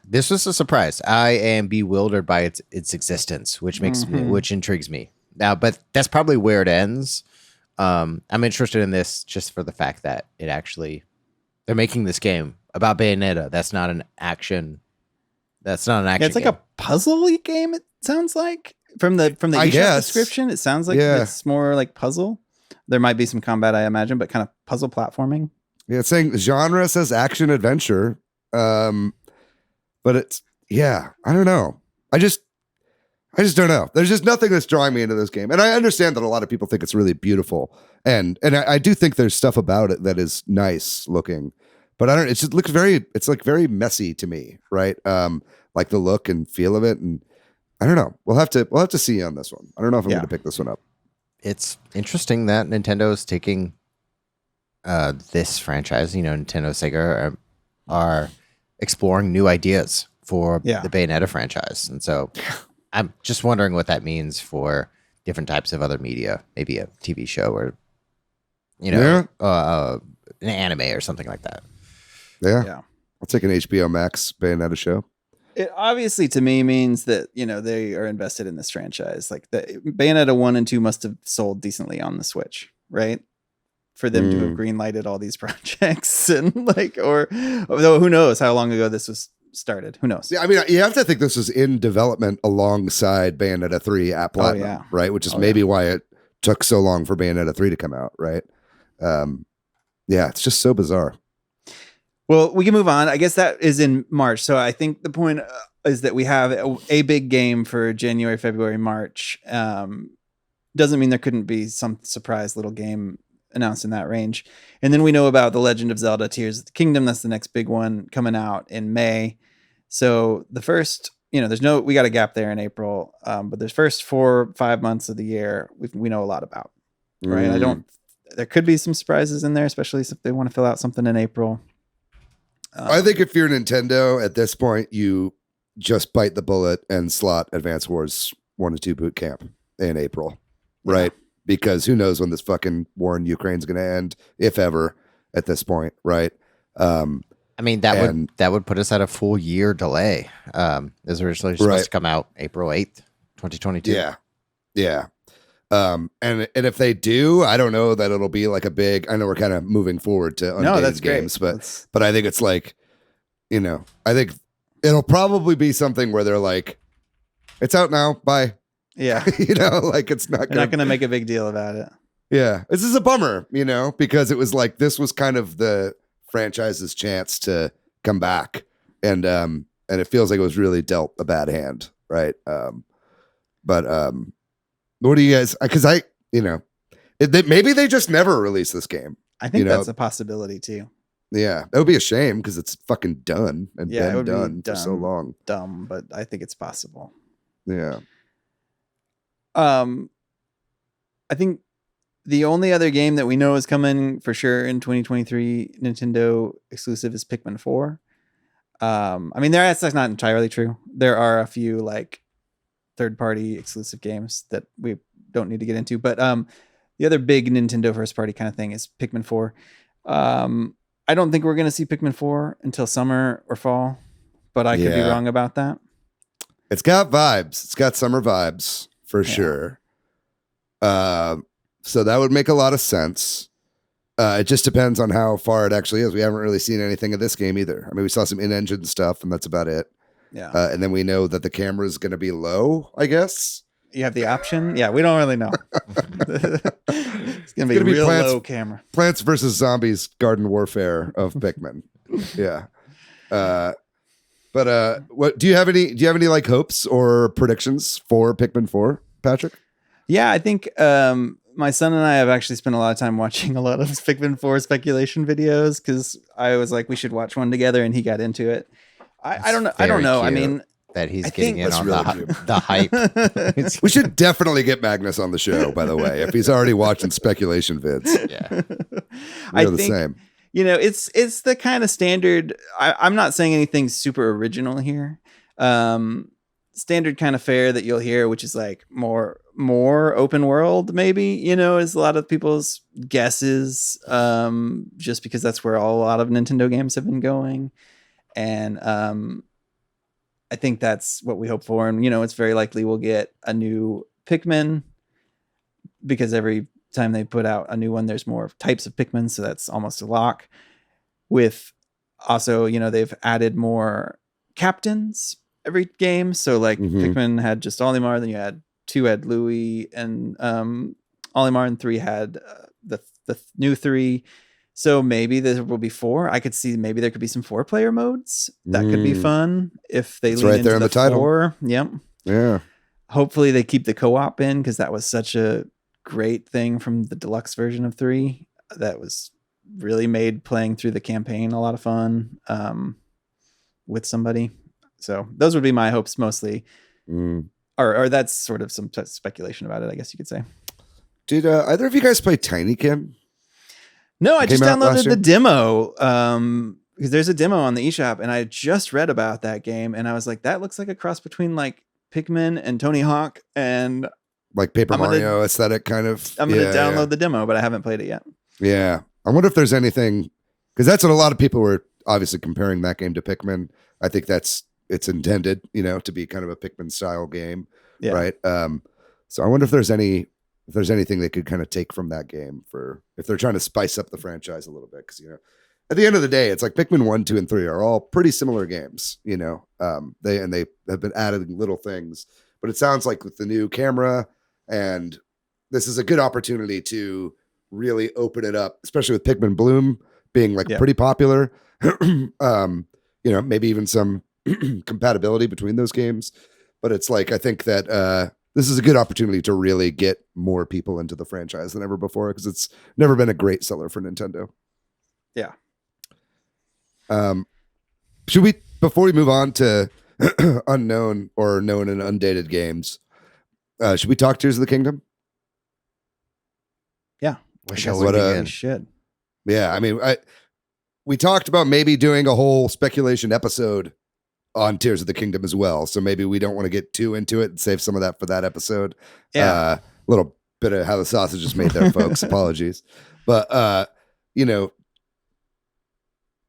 This was a surprise. I am bewildered by its existence, which makes me, which intrigues me now. But that's probably where it ends. I'm interested in this just for the fact that they're making this game about Bayonetta. That's not an action. It's like game. A puzzle-y game. It sounds like from the eShop description, it sounds like it's more like puzzle. There might be some combat, I imagine, but kind of puzzle platforming. Yeah, it's saying genre says action adventure. But it's I don't know. I just don't know. There's just nothing that's drawing me into this game. And I understand that a lot of people think it's really beautiful. And I do think there's stuff about it that is nice looking. But I don't, it just looks it's like very messy to me, right? Like the look and feel of it. And I don't know. We'll have to see on this one. I don't know if I'm going to pick this one up. It's interesting that Nintendo is taking this franchise, Nintendo, Sega are exploring new ideas for the Bayonetta franchise. And so I'm just wondering what that means for different types of other media, maybe a TV show or, an anime or something like that. Yeah. I'll take an HBO Max Bayonetta show. It obviously to me means that, they are invested in this franchise. Like the Bayonetta 1 and 2 must have sold decently on the Switch, right? For them to have green-lighted all these projects and although who knows how long ago this was started. Who knows? Yeah, I mean, you have to think this was in development alongside Bayonetta 3 at Platinum, right? Which is maybe why it took so long for Bayonetta 3 to come out, right? It's just so bizarre. Well, we can move on. I guess that is in March. So I think the point is that we have a big game for January, February, March. Doesn't mean there couldn't be some surprise little game announced in that range. And then we know about the Legend of Zelda Tears of the Kingdom. That's the next big one coming out in May. So the first, we got a gap there in April, but the first 4 or 5 months of the year, we know a lot about, right? There could be some surprises in there, especially if they want to fill out something in April. I think if you're Nintendo at this point, you just bite the bullet and slot Advance Wars 1 and 2 boot camp in April, right? Because who knows when this fucking war in Ukraine is going to end, if ever, at this point, right? I mean, that would put us at a full year delay. It was originally supposed to come out April 8th, 2022. Yeah. And if they do, I don't know that it'll be like a big, I know we're kind of moving forward to undated games, but I think it's like, I think it'll probably be something where they're like, it's out now, bye. Yeah. Like it's not going to make a big deal about it. Yeah. This is a bummer, because it was like, this was kind of the franchise's chance to come back. And it feels like it was really dealt a bad hand. Right. But what do you guys, because maybe they just never release this game. I think that's a possibility too. Yeah. That would be a shame because it's fucking done and been done for dumb, so long. Dumb, but I think it's possible. Yeah. I think the only other game that we know is coming for sure in 2023 Nintendo exclusive is Pikmin 4. I mean, that's not entirely true. There are a few like third-party exclusive games that we don't need to get into, but the other big Nintendo first-party kind of thing is Pikmin 4. I don't think we're going to see Pikmin 4 until summer or fall, but I could be wrong about that. It's got vibes. It's got summer vibes for sure. So that would make a lot of sense. It just depends on how far it actually is. We haven't really seen anything of this game either. I mean, we saw some in-engine stuff, and that's about it. Yeah. And then we know that the camera is going to be low, I guess. You have the option? Yeah, we don't really know. It's going to be a real low camera. Plants versus Zombies Garden Warfare of Pikmin. Yeah. But what do you have any like hopes or predictions for Pikmin 4, Patrick? Yeah, I think my son and I have actually spent a lot of time watching a lot of Pikmin 4 speculation videos because I was like, we should watch one together, and he got into it. I don't know. I mean, that he's getting in on the hype. We should definitely get Magnus on the show, by the way, if he's already watching speculation vids. Yeah, we're the same. It's the kind of standard. I'm not saying anything super original here. Standard kind of fare that you'll hear, which is like more open world, maybe, is a lot of people's guesses, just because that's where a lot of Nintendo games have been going. And I think that's what we hope for. And, it's very likely we'll get a new Pikmin because every time they put out a new one, there's more types of Pikmin. So that's almost a lock. With also, they've added more captains every game. So like Pikmin had just Olimar, then you had 2 had Louis and Olimar, and 3 had the new 3. So maybe there will be 4. I could see maybe there could be some 4-player modes. That could be fun if they lean into the title. 4. Yep. Yeah. Hopefully they keep the co-op in because that was such a great thing from the deluxe version of 3. That was really made playing through the campaign a lot of fun with somebody. So those would be my hopes mostly. Or that's sort of some speculation about it, I guess you could say. Did either of you guys play Tinykin? No, I just downloaded the demo because there's a demo on the eShop, and I just read about that game, and I was like, that looks like a cross between like Pikmin and Tony Hawk and like Paper Mario aesthetic kind of. I'm going to download the demo, but I haven't played it yet. Yeah. I wonder if there's anything, because that's what a lot of people were obviously comparing that game to Pikmin. I think it's intended, to be kind of a Pikmin style game. Yeah. Right. So I wonder if there's anything they could kind of take from that game for if they're trying to spice up the franchise a little bit. Because, at the end of the day, it's like Pikmin 1, 2, and 3 are all pretty similar games, they have been adding little things. But it sounds like with the new camera, and this is a good opportunity to really open it up, especially with Pikmin Bloom being like pretty popular. Maybe even some compatibility between those games. But it's like, I think that this is a good opportunity to really get more people into the franchise than ever before, because it's never been a great seller for Nintendo. Yeah. Should we, before we move on to unknown or known and undated games, should we talk Tears of the Kingdom? Yeah. Wish I I guess would we begin. should. Yeah, I mean, we talked about maybe doing a whole speculation episode on Tears of the Kingdom as well. So maybe we don't want to get too into it and save some of that for that episode. Yeah. A little bit of how the sausage is made there, folks. Apologies. But, you know,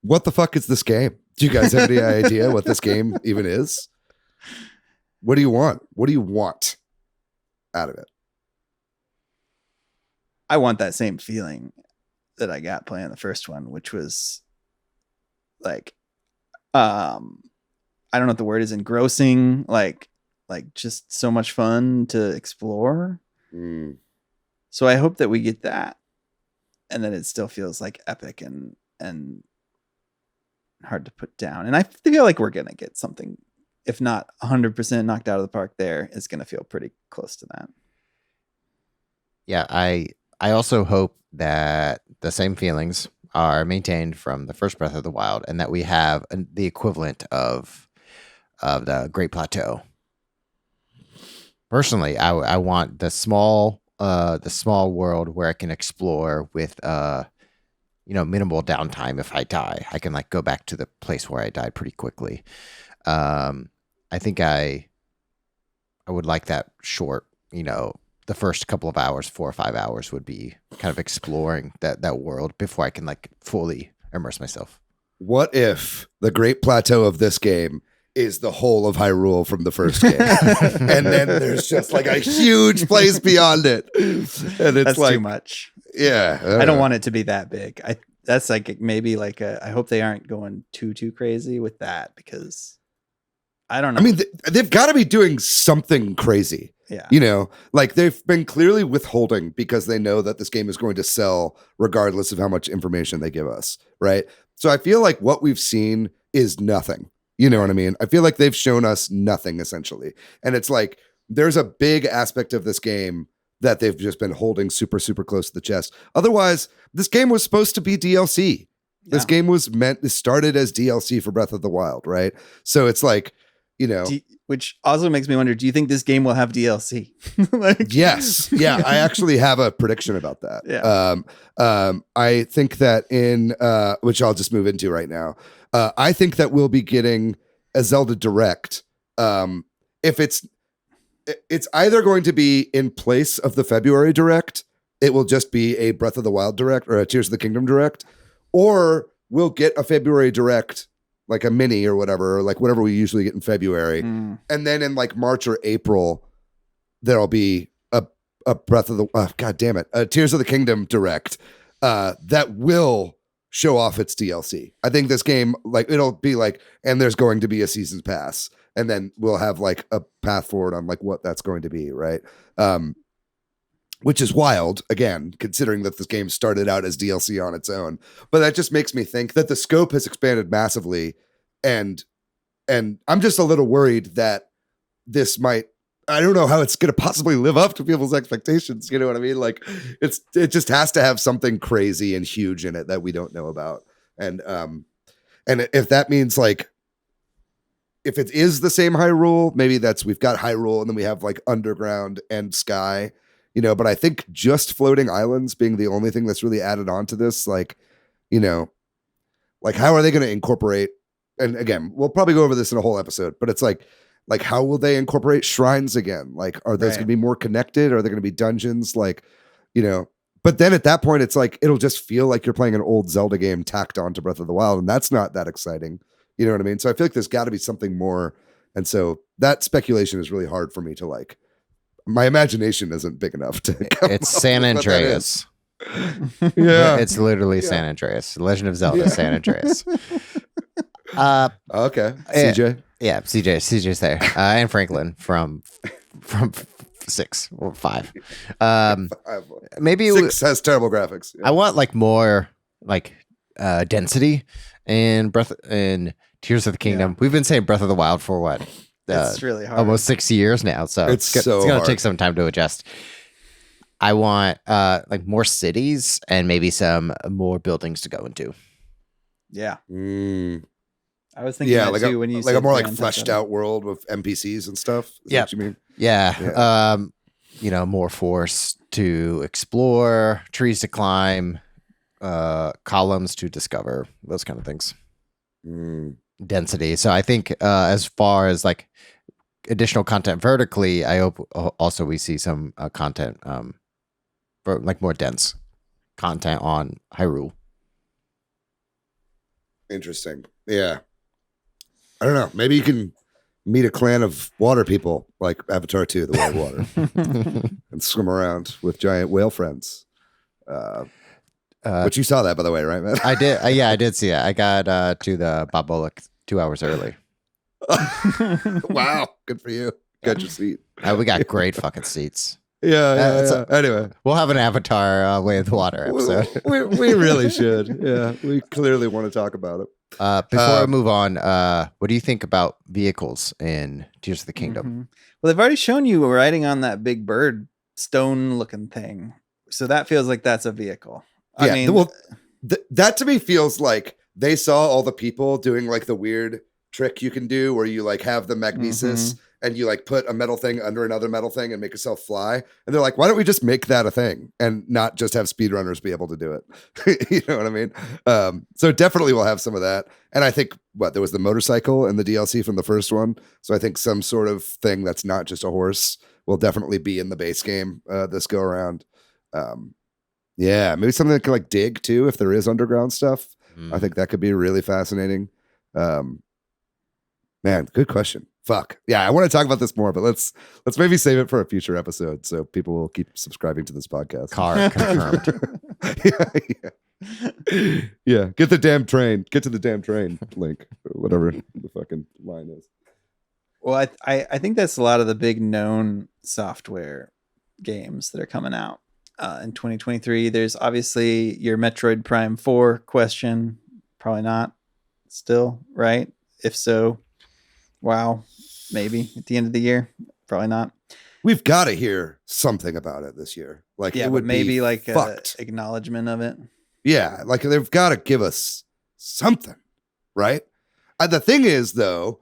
what the fuck is this game? Do you guys have any idea what this game even is? What do you want? What do you want out of it? I want that same feeling that I got playing the first one, which was like, I don't know what the word is, engrossing, like just so much fun to explore. So I hope that we get that, and that it still feels like epic and hard to put down. And I feel like we're gonna get something, if not 100% knocked out of the park. There is gonna feel pretty close to that. Yeah, I also hope that the same feelings are maintained from the first Breath of the Wild, and that we have the equivalent of the Great Plateau. Personally, I want the small world where I can explore with minimal downtime. If I die, I can like go back to the place where I died pretty quickly. I think I would like that short, the first couple of hours, 4 or 5 hours, would be kind of exploring that world before I can like fully immerse myself. What if the Great Plateau of this game is the whole of Hyrule from the first game? And then there's just like a huge place beyond it. And it's That's like too much. Yeah. I don't want it to be that big. That's like maybe like I hope they aren't going too crazy with that, because I don't know. I mean, they've got to be doing something crazy. Yeah. Like they've been clearly withholding because they know that this game is going to sell regardless of how much information they give us, right? So I feel like what we've seen is nothing. You know what I mean? I feel like they've shown us nothing, essentially. And it's like there's a big aspect of this game that they've just been holding super, super close to the chest. Otherwise, this game was supposed to be DLC. This game was started as DLC for Breath of the Wild, right? So it's like, which also makes me wonder, do you think this game will have DLC? Yes. Yeah. I actually have a prediction about that. Yeah. I think that which I'll just move into right now. I think that we'll be getting a Zelda Direct. If it's either going to be in place of the February Direct, it will just be a Breath of the Wild Direct or a Tears of the Kingdom Direct, or we'll get a February Direct, like a mini or whatever, or like whatever we usually get in February. And then in like March or April, there'll be a Breath of the a Tears of the Kingdom Direct that will show off its DLC. I think this game, like, it'll be like, and there's going to be a season's pass, and then we'll have like a path forward on like what that's going to be, right? Which is wild, again, considering that this game started out as DLC on its own. But that just makes me think that the scope has expanded massively, and I'm just a little worried that this might, I don't know how it's going to possibly live up to people's expectations. You know what I mean? Like it just has to have something crazy and huge in it that we don't know about. And if that means like, if it is the same Hyrule, maybe we've got Hyrule and then we have like underground and sky, but I think just floating islands being the only thing that's really added on to this, like, like how are they going to incorporate, and again, we'll probably go over this in a whole episode, but it's like how will they incorporate shrines again? Like, are those going to be more connected? Are there going to be dungeons? Like, but then at that point, it's like, it'll just feel like you're playing an old Zelda game tacked onto Breath of the Wild. And that's not that exciting. You know what I mean? So I feel like there's got to be something more. And so that speculation is really hard for me to like, my imagination isn't big enough to. It's San Andreas. Yeah. It's literally San Andreas. Legend of Zelda, San Andreas. Okay. CJ. Yeah, CJ's there, and Franklin from 6 or 5. Maybe 6 has terrible graphics. Yeah. I want like more like density in Tears of the Kingdom. Yeah. We've been saying Breath of the Wild for what, It's really hard. almost 6 years now, so It's so it's going to hard. take some time to adjust. I want like more cities and maybe some more buildings to go into. Yeah. Mm. I was thinking Yeah, that like too when you like said a more like Grand Theft fleshed Auto. out world with NPCs and stuff. Is that Yep. what you mean? Yeah. More forest to explore, trees to climb, columns to discover, those kind of things. Mm. Density. So I think as far as like additional content vertically, I hope also we see some content for like more dense content on Hyrule. Interesting. Yeah. I don't know. Maybe you can meet a clan of water people like Avatar 2, The Way of Water, and swim around with giant whale friends. But you saw that, by the way, right, man? I did. Yeah, I did see it. I got to the Bobolink 2 hours early. Wow. Good for you. Got your seat. We got great fucking seats. Yeah. Anyway, We'll have an Avatar Way of the Water episode. we really should. Yeah. We clearly want to talk about it. Before we move on, what do you think about vehicles in Tears of the Kingdom? Mhm. Well, they've already shown you riding on that big bird stone looking thing. So that feels like that's a vehicle. I Yeah, mean, well, that to me feels like they saw all the people doing like the weird trick you can do where you like have the magnesis and you like put a metal thing under another metal thing and make yourself fly. And they're like, why don't we just make that a thing and not just have speedrunners be able to do it? You know what I mean? So definitely we'll have some of that. And I think there was the motorcycle and the DLC from the first one. So I think some sort of thing that's not just a horse will definitely be in the base game this go around. Yeah, maybe something that can like dig too, if there is underground stuff. I think that could be really fascinating. Man, good question. Fuck. Yeah, I want to talk about this more, but let's maybe save it for a future episode so people will keep subscribing to this podcast. Car confirmed. Yeah. Get the damn train. Get to the damn train link. Or whatever the fucking line is. well, I think that's a lot of the big known software games that are coming out in 2023. There's obviously your Metroid Prime 4 question. Probably not still, right? If so, wow, maybe at the end of the year. Probably not. We've got to hear something about it this year. Like Yeah, it but would maybe be like a fucked. acknowledgement of it. Yeah, like they've got to give us something, right? The thing is, though,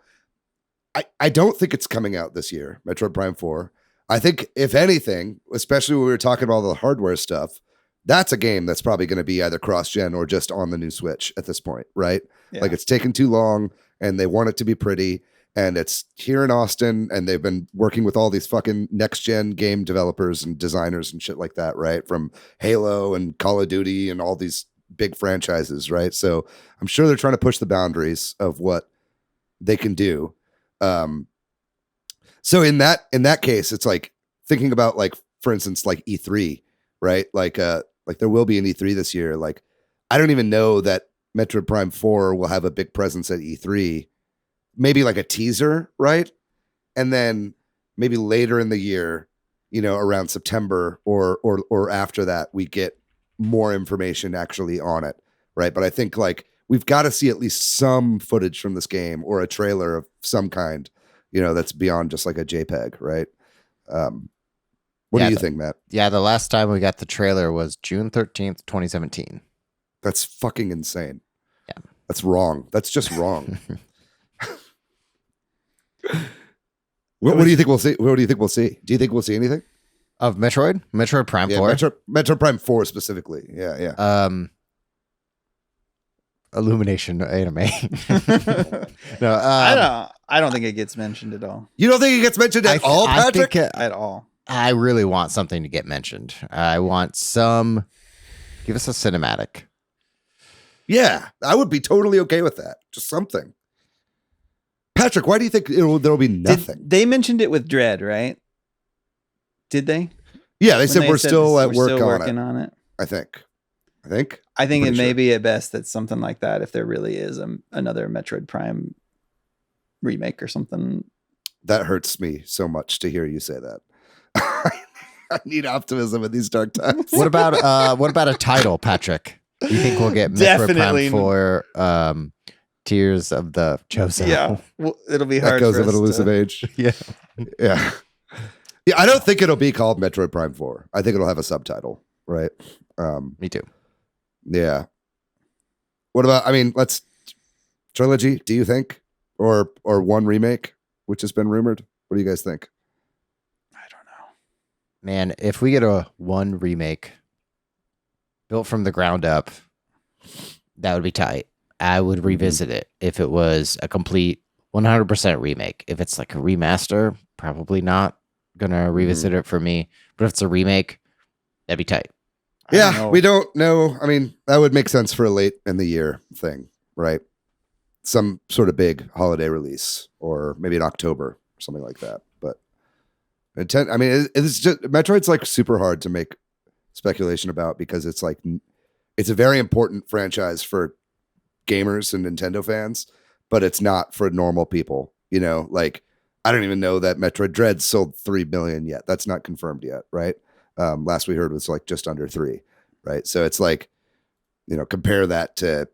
I don't think it's coming out this year, Metroid Prime 4. I think, if anything, especially when we were talking about all the hardware stuff, that's a game that's probably going to be either cross-gen or just on the new Switch at this point, right? Yeah. Like it's taken too long and they want it to be pretty. And it's here in Austin, and they've been working with all these fucking next-gen game developers and designers and shit like that, right? From Halo and Call of Duty and all these big franchises, right? So I'm sure they're trying to push the boundaries of what they can do. So in that case, it's like thinking about, like, for instance, like E3, right? Like there will be an E3 this year. Like, I don't even know that Metroid Prime 4 will have a big presence at E3. Maybe like a teaser, right? And then maybe later in the year, around September or after that, we get more information actually on it, right? But I think like we've got to see at least some footage from this game or a trailer of some kind, that's beyond just like a JPEG, right? What do you think, Matt? Yeah, the last time we got the trailer was June 13th, 2017. That's fucking insane. Yeah. That's wrong. That's just wrong. What do you think we'll see? What do you think we'll see? Do you think we'll see anything Of Metroid? Metroid Prime 4? Metro Prime 4 specifically. Yeah. Illumination anime. No, I don't think it gets mentioned at all. You don't think it gets mentioned at all, Patrick? At all. I really want something to get mentioned. I want give us a cinematic. Yeah, I would be totally okay with that. Just something. Patrick, why do you think there'll be nothing? They mentioned it with Dread, right? Did they? Yeah, they said we're still at work working on it. I think It may be at best that something like that, if there really is another Metroid Prime remake or something. That hurts me so much to hear you say that. I need optimism in these dark times. What about a title, Patrick? Do you think we'll get Metroid Definitely. Prime 4 Tears of the Chosen. Yeah, well, it'll be hard. Echoes for of an us Elusive to- Age. Yeah. Yeah. Yeah, I don't think it'll be called Metroid Prime 4. I think it'll have a subtitle, right? Me too. Yeah. What about, I mean, let's trilogy, do you think? Or one remake, which has been rumored? What do you guys think? I don't know. Man, if we get a one remake built from the ground up, that would be tight. I would revisit it if it was a complete 100% remake. If it's like a remaster, probably not gonna revisit it for me. But if it's a remake, that'd be tight. I don't Yeah, know. we don't know. I mean, that would make sense for a late in the year thing, right? Some sort of big holiday release, or maybe in October, something like that. But I mean, it's just Metroid's like super hard to make speculation about because it's like it's a very important franchise for gamers and Nintendo fans, but it's not for normal people. You know, like I don't even know that Metroid Dread sold 3 million yet. That's not confirmed yet, right? Last we heard was like just under 3, right? So it's like, you know, compare that to,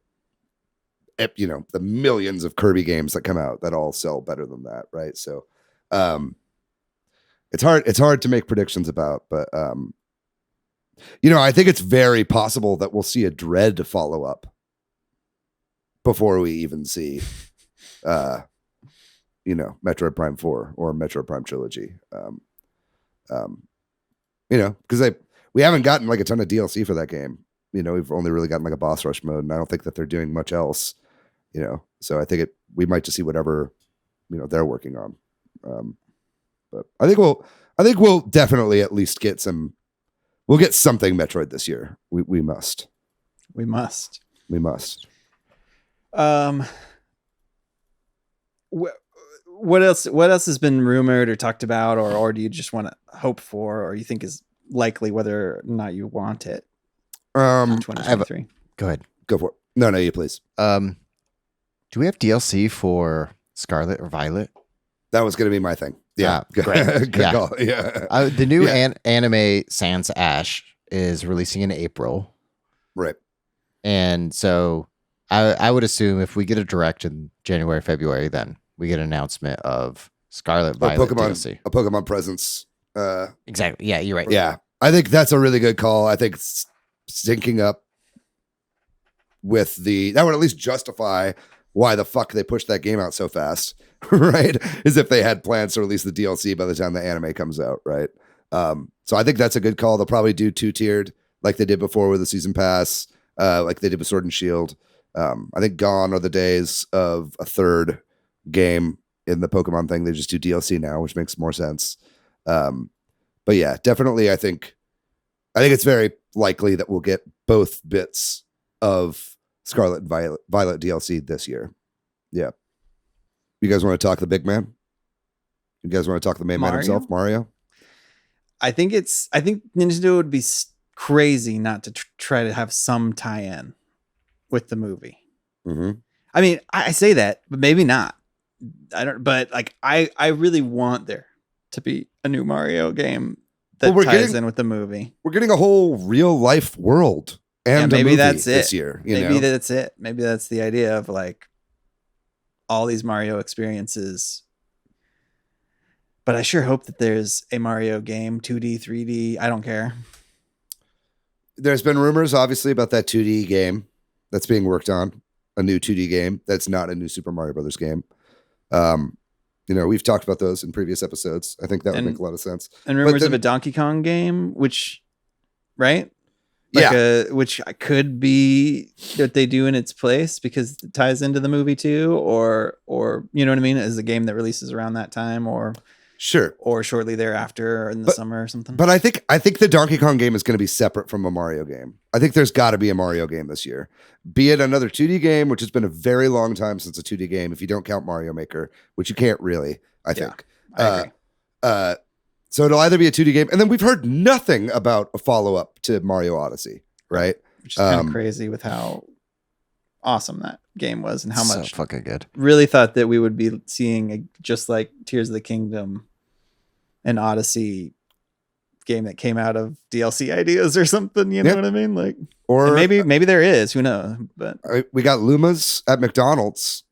you know, the millions of Kirby games that come out that all sell better than that, right? So it's hard to make predictions about, but you know, I think it's very possible that we'll see a Dread follow up before we even see you know, Metroid Prime 4 or Metroid Prime Trilogy. You know, because we haven't gotten like a ton of DLC for that game. You know, we've only really gotten like a boss rush mode, and I don't think that they're doing much else. You know, so I think we might just see whatever, you know, they're working on. But I think we'll definitely at least get some. We'll get something Metroid this year. We must. We must. We must. What else has been rumored or talked about, or do you just want to hope for, or you think is likely, whether or not you want it in Um, 2023? Go ahead. go for it. No, you please. Do we have DLC for Scarlet or Violet? That was going to be my thing. Yeah, great. Good Yeah. call. Yeah, The new Yeah. anime Sans Ash is releasing in April. right. And so I would assume if we get a direct in January, February, then we get an announcement of Scarlet Violet DLC. A Pokemon presence. Exactly. Yeah, you're right. Yeah, I think that's a really good call. I think syncing up with that would at least justify why the fuck they pushed that game out so fast, right? As if they had plans to release the DLC by the time the anime comes out, right? So I think that's a good call. They'll probably do 2-tiered like they did before with the season pass, like they did with Sword and Shield. I think gone are the days of a third game in the Pokemon thing. They just do DLC now, which makes more sense. But yeah, definitely I think it's very likely that we'll get both bits of Scarlet and Violet DLC this year. Yeah. You guys want to talk the big man? You guys want to talk the main man himself, Mario? I think Nintendo would be crazy not to try to have some tie-in with the movie. Mm-hmm. I mean, I say that, but maybe not. I don't. But like, I really want there to be a new Mario game that ties in with the movie. We're getting a whole real life world and maybe a movie that's this it. year. Maybe that's it. Maybe that's the idea of like all these Mario experiences. But I sure hope that there's a Mario game, 2D, 3D. I don't care. There's been rumors, obviously, about that 2D game that's being worked on, a new 2D game that's not a new Super Mario Brothers game. You know, we've talked about those in previous episodes. I think that would make a lot of sense. And rumors of a Donkey Kong game, which, right? Like which could be that they do in its place because it ties into the movie too, or you know what I mean, as a game that releases around that time, or sure, or shortly thereafter, or in the summer or something. But I think the Donkey Kong game is going to be separate from a Mario game. I think there's got to be a Mario game this year, be it another 2D game, which has been a very long time since a 2D game, if you don't count Mario Maker, which you can't really. I think. I agree. So it'll either be a 2D game, and then we've heard nothing about a follow-up to Mario Odyssey, right? Which is kind of crazy with how awesome that game was and how much fucking good. Really thought that we would be seeing just like Tears of the Kingdom and Odyssey game that came out of DLC ideas or something. You know what I mean? Like, or maybe there is. Who knows? But we got Lumas at McDonald's.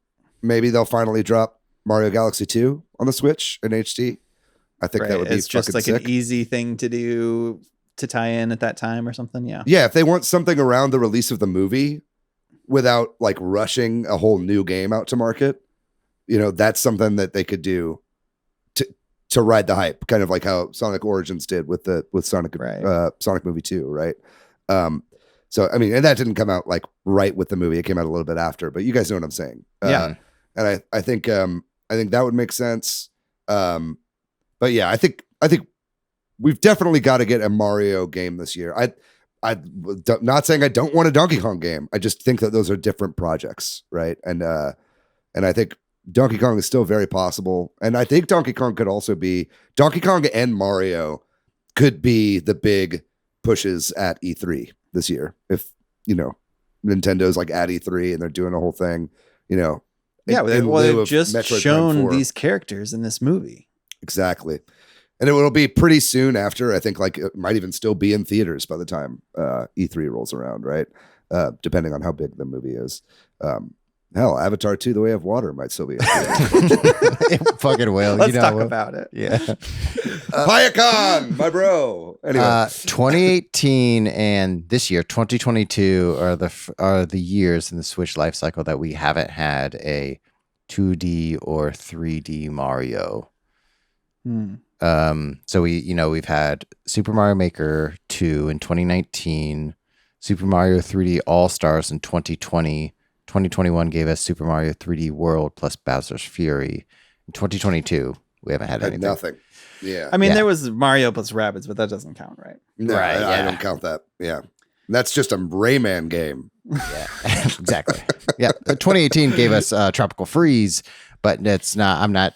Maybe they'll finally drop Mario Galaxy 2 on the Switch in HD. I think that would be it's just like sick. an easy thing to do to tie in at that time or something. Yeah. Yeah, if they want something around the release of the movie without like rushing a whole new game out to market, that's something that they could do to ride the hype, kind of like how Sonic Origins did with Sonic Sonic Movie 2, right? So I mean, and that didn't come out like right with the movie; it came out a little bit after. But you guys know what I'm saying, yeah. And I think that would make sense. But yeah, I think we've definitely got to get a Mario game this year. I'm not saying I don't want a Donkey Kong game. I just think that those are different projects, right? And I think Donkey Kong is still very possible. And I think Donkey Kong and Mario could be the big pushes at E3 this year. If, Nintendo's like at E3 and they're doing a whole thing, Yeah, they've just Metroid shown these characters in this movie. Exactly. And it will be pretty soon after. I think like it might even still be in theaters by the time E3 rolls around, right? Depending on how big the movie is. Hell, Avatar 2: The Way of Water might still be in theaters. It fucking will. Let's talk about it. Yeah. Hayakon, my bro. Anyway. 2018 and this year, 2022, are the years in the Switch life cycle that we haven't had a 2D or 3D Mario. So we've had Super Mario Maker 2 in 2019, Super Mario 3D All Stars in 2020. 2021 gave us Super Mario 3D World plus Bowser's Fury. In 2022, we haven't had anything. Nothing. Yeah. I mean, there was Mario plus Rabbids, but that doesn't count, right? No, right. I don't count that. Yeah. That's just a Rayman game. Yeah, exactly. Yeah. But 2018 gave us Tropical Freeze, but I'm not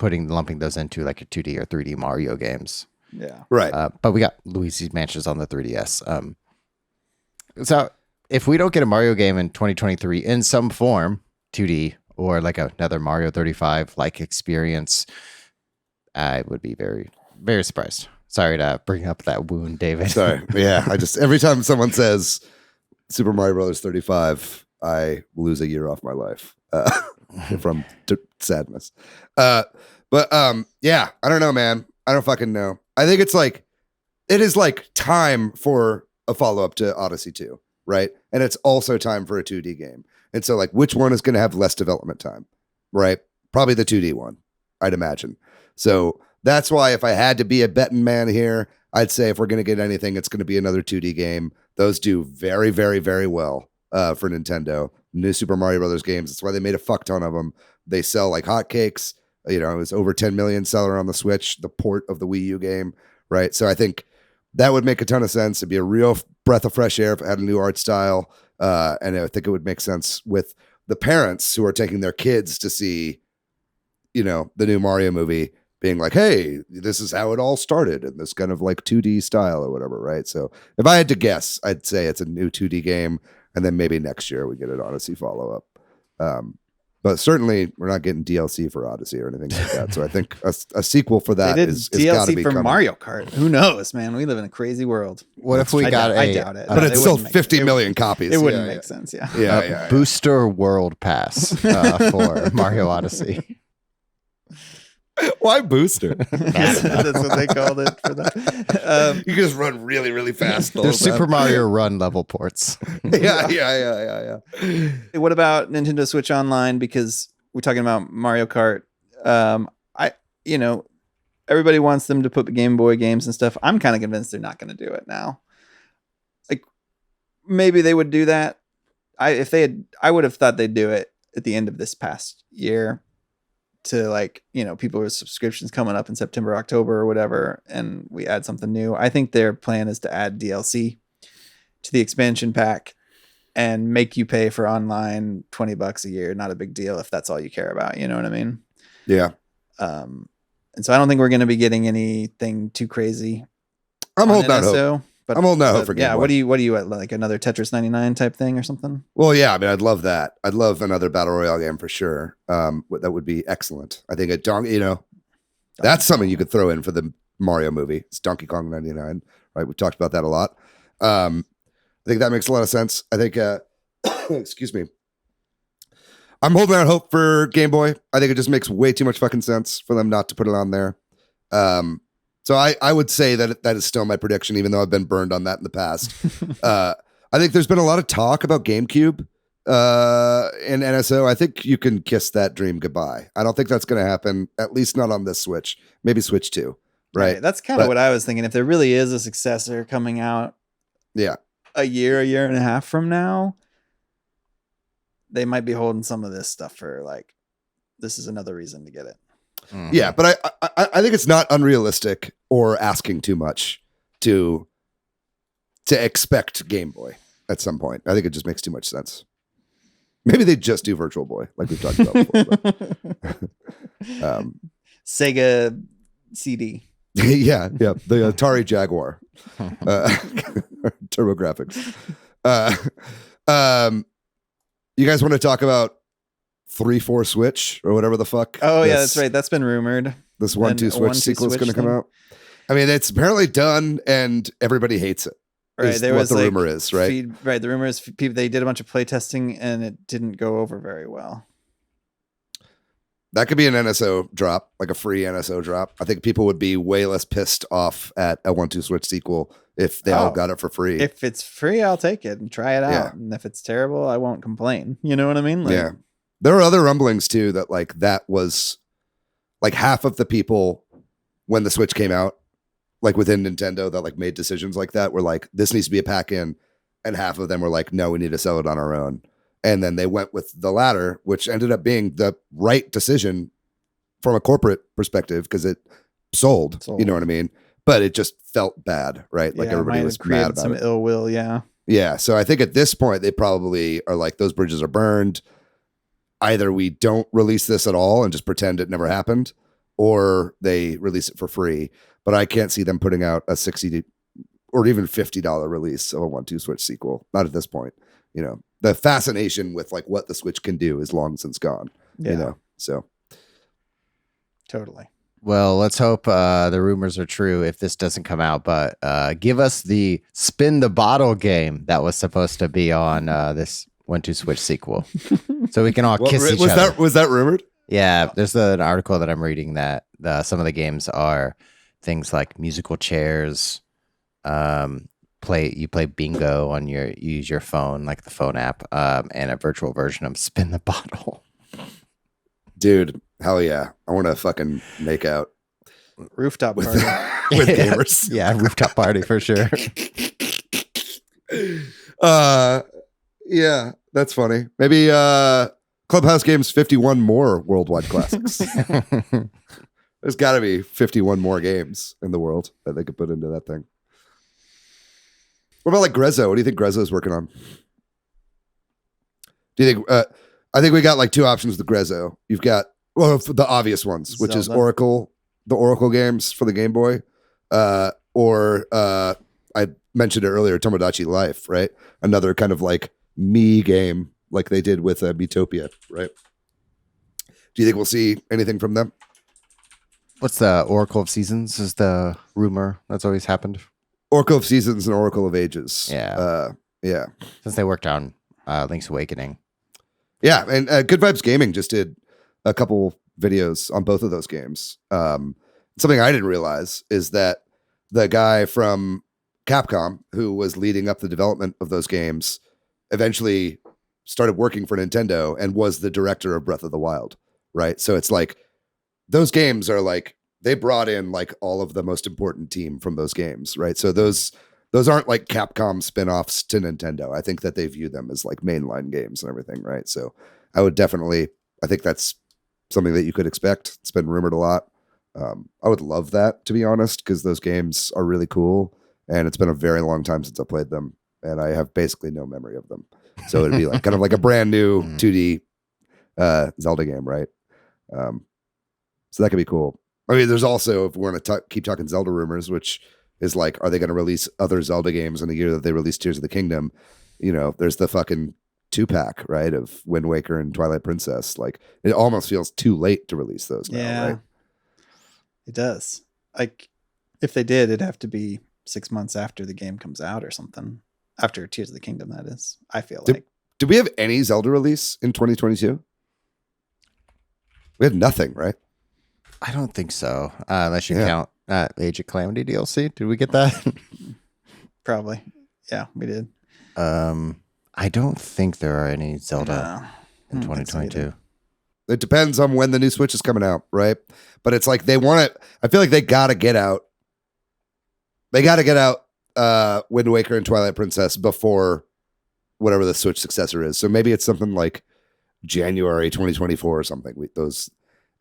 lumping those into like a 2D or 3D Mario games. Yeah. Right. But we got Luigi's Mansions on the 3DS. So if we don't get a Mario game in 2023 in some form, 2D or like another Mario 35 like experience, I would be very, very surprised. Sorry to bring up that wound, David. Sorry. Yeah. Every time someone says Super Mario Brothers 35, I lose a year off my life from sadness. But yeah, I don't know, man. I don't fucking know. I think it is like time for a follow-up to Odyssey 2, right? And it's also time for a 2D game. And so like, which one is going to have less development time, right? Probably the 2D one, I'd imagine. So that's why if I had to be a betting man here, I'd say if we're going to get anything, it's going to be another 2D game. Those do very, very, very well for Nintendo. New Super Mario Brothers games. That's why they made a fuck ton of them. They sell like hotcakes. It was over 10 million seller on the Switch, the port of the Wii U game, right? So I think that would make a ton of sense. It'd be a real breath of fresh air if it had a new art style. And I think it would make sense with the parents who are taking their kids to see, the new Mario movie being like, hey, this is how it all started in this kind of like 2D style or whatever, right? So if I had to guess, I'd say it's a new 2D game. And then maybe next year we get an Odyssey follow-up. But certainly we're not getting DLC for Odyssey or anything like that. So I think a sequel for that is gotta be DLC for coming. Mario Kart. Who knows, man? We live in a crazy world. What if we got I doubt it. But it's still 50 million copies. It wouldn't make sense, yeah. Yeah. Booster World Pass for Mario Odyssey. Why booster? That's what they called it for that. You can just run really, really fast. There's Super Mario Run level ports. Yeah. What about Nintendo Switch Online? Because we're talking about Mario Kart. Everybody wants them to put Game Boy games and stuff. I'm kind of convinced they're not going to do it now. Like maybe they would do that. I would have thought they'd do it at the end of this past year. To people with subscriptions coming up in September, October, or whatever, and we add something new. I think their plan is to add DLC to the expansion pack and make you pay for online $20 a year. Not a big deal if that's all you care about. You know what I mean? Yeah. And so I don't think we're going to be getting anything too crazy. I'm holding out hope. But I'm holding out hope for Game Boy. What are you at, like another Tetris 99 type thing or something? Well, yeah, I mean, I'd love that. I'd love another Battle Royale game for sure. That would be excellent. I think that's something you could throw in for the Mario movie. It's Donkey Kong 99, right? We've talked about that a lot. I think that makes a lot of sense. I think, excuse me. I'm holding out hope for Game Boy. I think it just makes way too much fucking sense for them not to put it on there. So I would say that is still my prediction, even though I've been burned on that in the past. I think there's been a lot of talk about GameCube in NSO. I think you can kiss that dream goodbye. I don't think that's going to happen, at least not on this Switch. Maybe Switch 2, right? That's kind of what I was thinking. If there really is a successor coming out a year and a half from now, they might be holding some of this stuff for like, this is another reason to get it. Mm-hmm. Yeah, but I think it's not unrealistic or asking too much to expect Game Boy at some point. I think it just makes too much sense. Maybe they just do Virtual Boy, like we've talked about before. Sega CD. yeah, the Atari Jaguar, TurboGrafx. You guys want to talk about 3-4 Switch or whatever the fuck? Oh yeah, that's right. That's been rumored. This 1-2 Switch sequel is going to come out. I mean, it's apparently done, and everybody hates it. Right, there was the rumor is, right? The rumor is people they did a bunch of play testing and it didn't go over very well. That could be an NSO drop, like a free NSO drop. I think people would be way less pissed off at a 1-2 Switch sequel if they all got it for free. If it's free, I'll take it and try it out. Yeah. And if it's terrible, I won't complain. You know what I mean? Like, yeah. There are other rumblings too that like that was like half of the people when the Switch came out, like within Nintendo that like made decisions like that were like, this needs to be a pack in. And half of them were like, no, we need to sell it on our own. And then they went with the latter, which ended up being the right decision from a corporate perspective because it sold, you know what I mean? But it just felt bad, right? Like everybody was mad about some it. Ill will, yeah. Yeah. So I think at this point, they probably are like, those bridges are burned. Either we don't release this at all and just pretend it never happened, or they release it for free. But I can't see them putting out a $60 or even $50 release of a 1-2 Switch sequel. Not at this point. You know, the fascination with like what the Switch can do is long since gone. Yeah. You know, so totally. Well, let's hope the rumors are true if this doesn't come out. But give us the spin the bottle game that was supposed to be on this 1-2 Switch sequel, so we can all kiss each other. Was that rumored? Yeah, there's an article that I'm reading that some of the games are things like musical chairs. You play bingo on you use your phone, like the phone app, and a virtual version of spin the bottle. Dude, hell yeah. I want to fucking make out. Rooftop party. With gamers. Yeah, rooftop party for sure. Yeah, that's funny. Maybe Clubhouse Games 51 more worldwide classics. There's got to be 51 more games in the world that they could put into that thing. What about like Grezzo? What do you think Grezzo's working on? Do you think? I think we got like two options with the Grezzo. You've got the obvious ones, which is Oracle, the Oracle games for the Game Boy, or I mentioned it earlier, Tomodachi Life, right? Another kind of like me game, like they did with Miitopia, right? Do you think we'll see anything from them? What's the Oracle of Seasons? Is the rumor that's always happened? Oracle of Seasons and Oracle of Ages. Yeah. Yeah. Since they worked on Link's Awakening. Yeah. And Good Vibes Gaming just did a couple videos on both of those games. Something I didn't realize is that the guy from Capcom who was leading up the development of those games eventually started working for Nintendo and was the director of Breath of the Wild. Right. So it's like those games are like, they brought in like all of the most important team from those games, right? So those aren't like Capcom spin-offs to Nintendo. I think that they view them as like mainline games and everything, right? So I think that's something that you could expect. It's been rumored a lot. I would love that, to be honest, because those games are really cool, and it's been a very long time since I played them, and I have basically no memory of them. So it'd be like kind of like a brand new 2D Zelda game, right? So that could be cool. I mean, there's also, if we're going to keep talking Zelda rumors, which is like, are they going to release other Zelda games in the year that they release Tears of the Kingdom? You know, there's the fucking 2-pack, right, of Wind Waker and Twilight Princess. Like, it almost feels too late to release those now, right? It does. Like, If they did, it'd have to be 6 months after the game comes out or something. After Tears of the Kingdom, that is. I feel like. Did we have any Zelda release in 2022? We had nothing, right? I don't think so. Unless you count Age of Calamity DLC. Did we get that? Probably. Yeah, we did. I don't think there are any Zelda in 2022. It depends on when the new Switch is coming out, right? But it's like they want it. I feel like they got to get out. They got to get out Wind Waker and Twilight Princess before whatever the Switch successor is. So maybe it's something like January 2024 or something. Those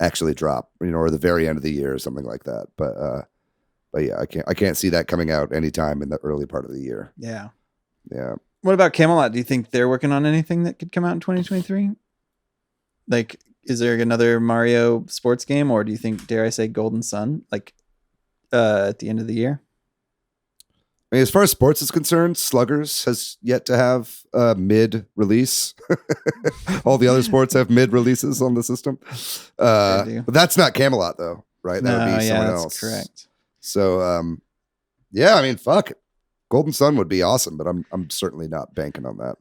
actually drop, or the very end of the year or something like that. But yeah, I can't see that coming out anytime in the early part of the year. Yeah. Yeah. What about Camelot? Do you think they're working on anything that could come out in 2023? Like, is there another Mario sports game, or do you think, dare I say, Golden Sun, like at the end of the year? I mean, as far as sports is concerned, Sluggers has yet to have mid-release. All the other sports have mid-releases on the system. But that's not Camelot, though, right? That would be someone else. Correct. So, yeah, I mean, fuck it. Golden Sun would be awesome, but I'm certainly not banking on that.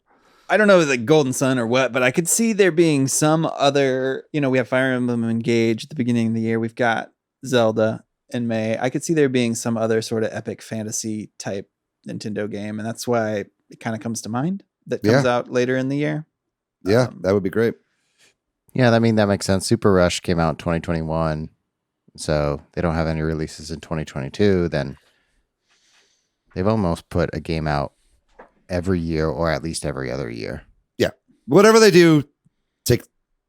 I don't know, like Golden Sun or what, but I could see there being some other, we have Fire Emblem Engage at the beginning of the year. We've got Zelda in May. I could see there being some other sort of epic fantasy type Nintendo game. And that's why it kind of comes to mind that comes out later in the year. Yeah, that would be great. Yeah, I mean, that makes sense. Super Rush came out in 2021. So they don't have any releases in 2022. Then they've almost put a game out every year or at least every other year. Yeah. Whatever they do,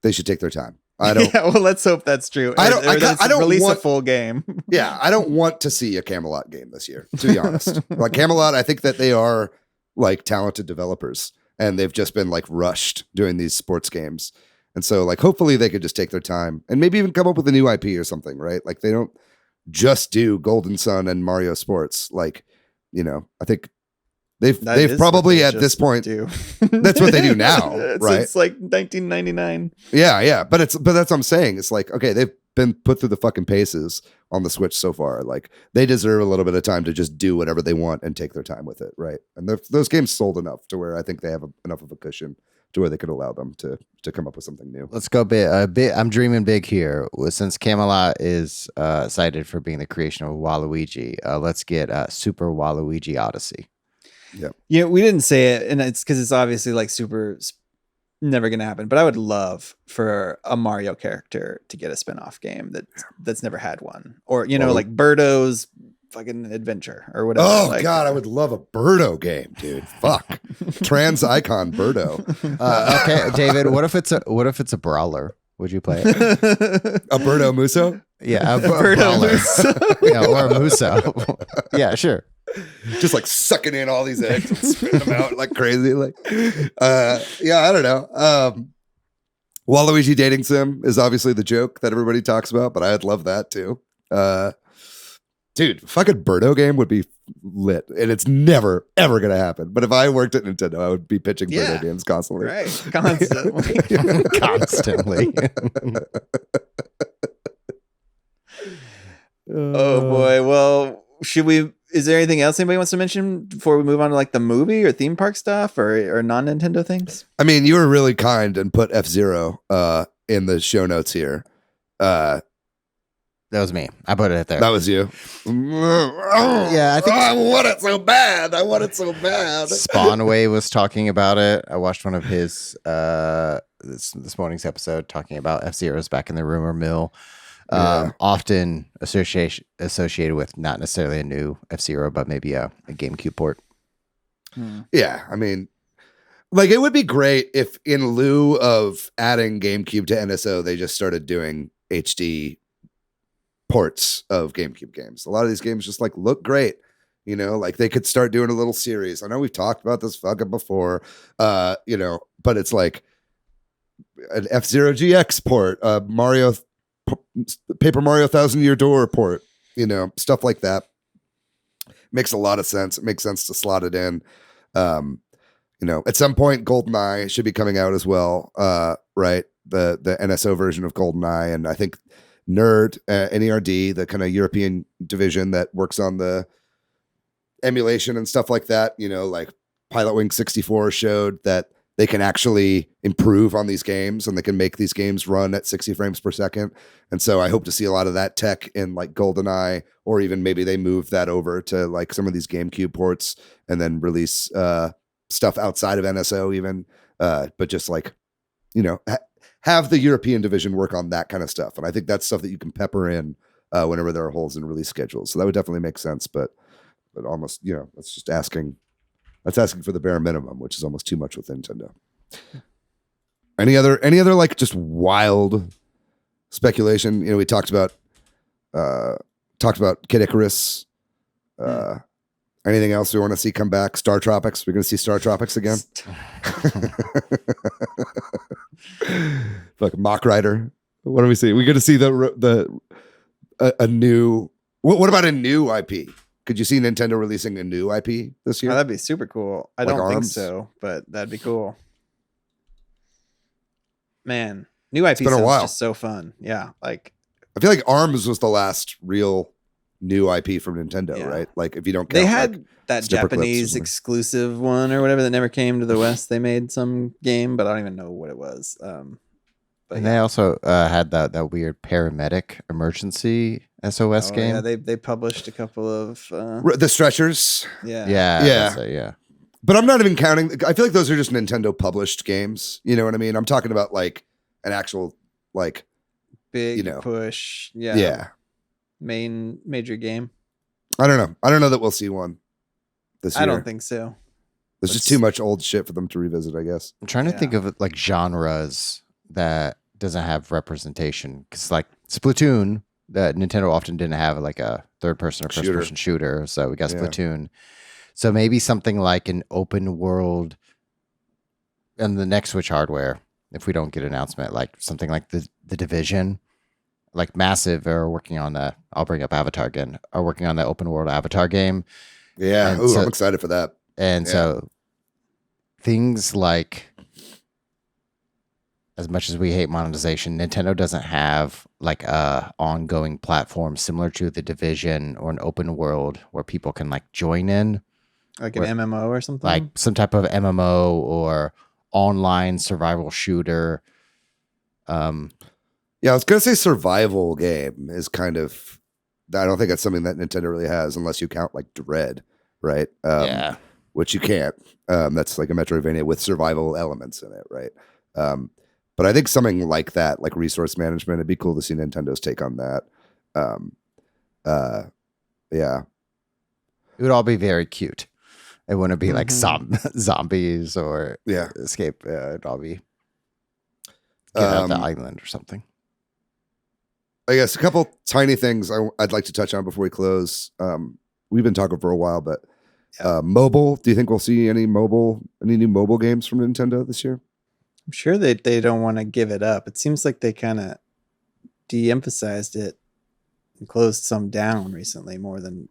they should take their time. I don't. Yeah, well, let's hope that's true. I don't release a full game. Yeah, I don't want to see a Camelot game this year, to be honest. Like Camelot, I think that they are like talented developers and they've just been like rushed doing these sports games. And so like hopefully they could just take their time and maybe even come up with a new IP or something, right? Like they don't just do Golden Sun and Mario Sports. Like, I think they've probably at this point that's what they do now, right? It's like 1999. Yeah, but that's what I'm saying. It's like, okay, they've been put through the fucking paces on the Switch so far. Like they deserve a little bit of time to just do whatever they want and take their time with it, right? And those games sold enough to where I think they have enough of a cushion to where they could allow them to come up with something new. Let's go big. I'm dreaming big here. Since Camelot is cited for being the creation of Waluigi, let's get Super Waluigi Odyssey. Yep. Yeah, we didn't say it, and it's because it's obviously like never gonna happen. But I would love for a Mario character to get a spin-off game that's never had one, or like Birdo's fucking adventure or whatever. Oh God, I would love a Birdo game, dude. Fuck, trans icon Birdo. Okay, David, what if it's a brawler? Would you play it? A Birdo Muso? Yeah, a Birdo Muso. Yeah, or a Muso. Yeah, sure. Just like sucking in all these eggs and spitting them out like crazy. Like, yeah, I don't know. Waluigi dating sim is obviously the joke that everybody talks about, but I'd love that too. Dude, fucking Birdo game would be lit, and it's never ever gonna happen. But if I worked at Nintendo, I would be pitching Birdo games constantly. Right, constantly, constantly. Oh boy. Well, is there anything else anybody wants to mention before we move on to like the movie or theme park stuff or non-Nintendo things? I mean, you were really kind and put F-Zero in the show notes here. That was me. I put it there. That was you. Yeah, I think I want it so bad. Spawnway was talking about it. I watched one of his this morning's episode talking about F-Zero's back in the rumor mill. Often associated with not necessarily a new F-Zero, but maybe a GameCube port. Yeah, I mean, like it would be great if in lieu of adding GameCube to NSO, they just started doing HD ports of GameCube games. A lot of these games just like look great, like they could start doing a little series. I know we've talked about this fucking before, but it's like an F-Zero GX port, Paper Mario 1000-Year Door port, stuff like that. Makes a lot of sense. It makes sense to slot it in. At some point, GoldenEye should be coming out as well, right? The NSO version of GoldenEye, and I think NERD, the kind of European division that works on the emulation and stuff like that. Like Pilot Wing 64 showed that they can actually improve on these games and they can make these games run at 60 frames per second. And so I hope to see a lot of that tech in like GoldenEye, or even maybe they move that over to like some of these GameCube ports and then release stuff outside of NSO even. But just like, have the European division work on that kind of stuff. And I think that's stuff that you can pepper in whenever there are holes in release schedules. So that would definitely make sense. But almost, that's just asking. That's asking for the bare minimum, which is almost too much with Nintendo. Any other like just wild speculation? We talked about Kid Icarus. Anything else we want to see come back? Star Tropics. We're going to see Star Tropics again. Like Mach Rider. What do we see? We're going to see a new. What about a new IP? Could you see Nintendo releasing a new IP this year? Oh, that'd be super cool. I Like don't think ARMS? so, but that'd be cool. Man, new IP been a sounds while. just so fun. Yeah, like I feel like ARMS was the last real new IP from Nintendo, Yeah. right? Like if you don't count, they had like, that Snipper Clips or Japanese something. exclusive one or whatever that never came to the West. They made some game, but I don't even know what it was. But And yeah. they also had that weird paramedic emergency SOS Oh, game. yeah, they published a couple of the stretchers. yeah. Yeah, Yeah. that's it, yeah. But I'm not even counting. I feel like those are just Nintendo published games. You know what I mean? I'm talking about like an actual like Big You know. push. yeah. Major game. I don't know. I don't know that we'll see one this year. I don't think so. There's just too much old shit for them to revisit, I guess. I'm trying to think Yeah. of like genres that doesn't have representation, because like Splatoon, that Nintendo often didn't have like a third person or first Shooter. person shooter, so we got Yeah. Splatoon. So maybe something like an open world and the next Switch hardware, if we don't get an announcement, like something like the Division, like Massive are working on I'll bring up Avatar again, are working on the open world Avatar game. Yeah. And Ooh, so- I'm excited for that. And Yeah. so things like, as much as we hate monetization, Nintendo doesn't have like a ongoing platform similar to the Division or an open world where people can like join in, Like an Where- MMO or something. like some type of MMO or online survival shooter. Yeah, I was gonna say survival game is kind of. I don't think that's something that Nintendo really has, unless you count like Dread, right? Yeah. Which you can't. That's like a Metroidvania with survival elements in it, right? But I think something like that, like resource management, it'd be cool to see Nintendo's take on that. Yeah, It would all be very cute. It wouldn't be like Mhm. zombies or yeah. escape. It'd all be get out the Um, island or something. I guess a couple tiny things I'd like to touch on before we close. We've been talking for a while, but mobile. Do you think we'll see any new mobile games from Nintendo this year? I'm sure that they don't want to give it up. It seems like they kind of de-emphasized it and closed some down recently more than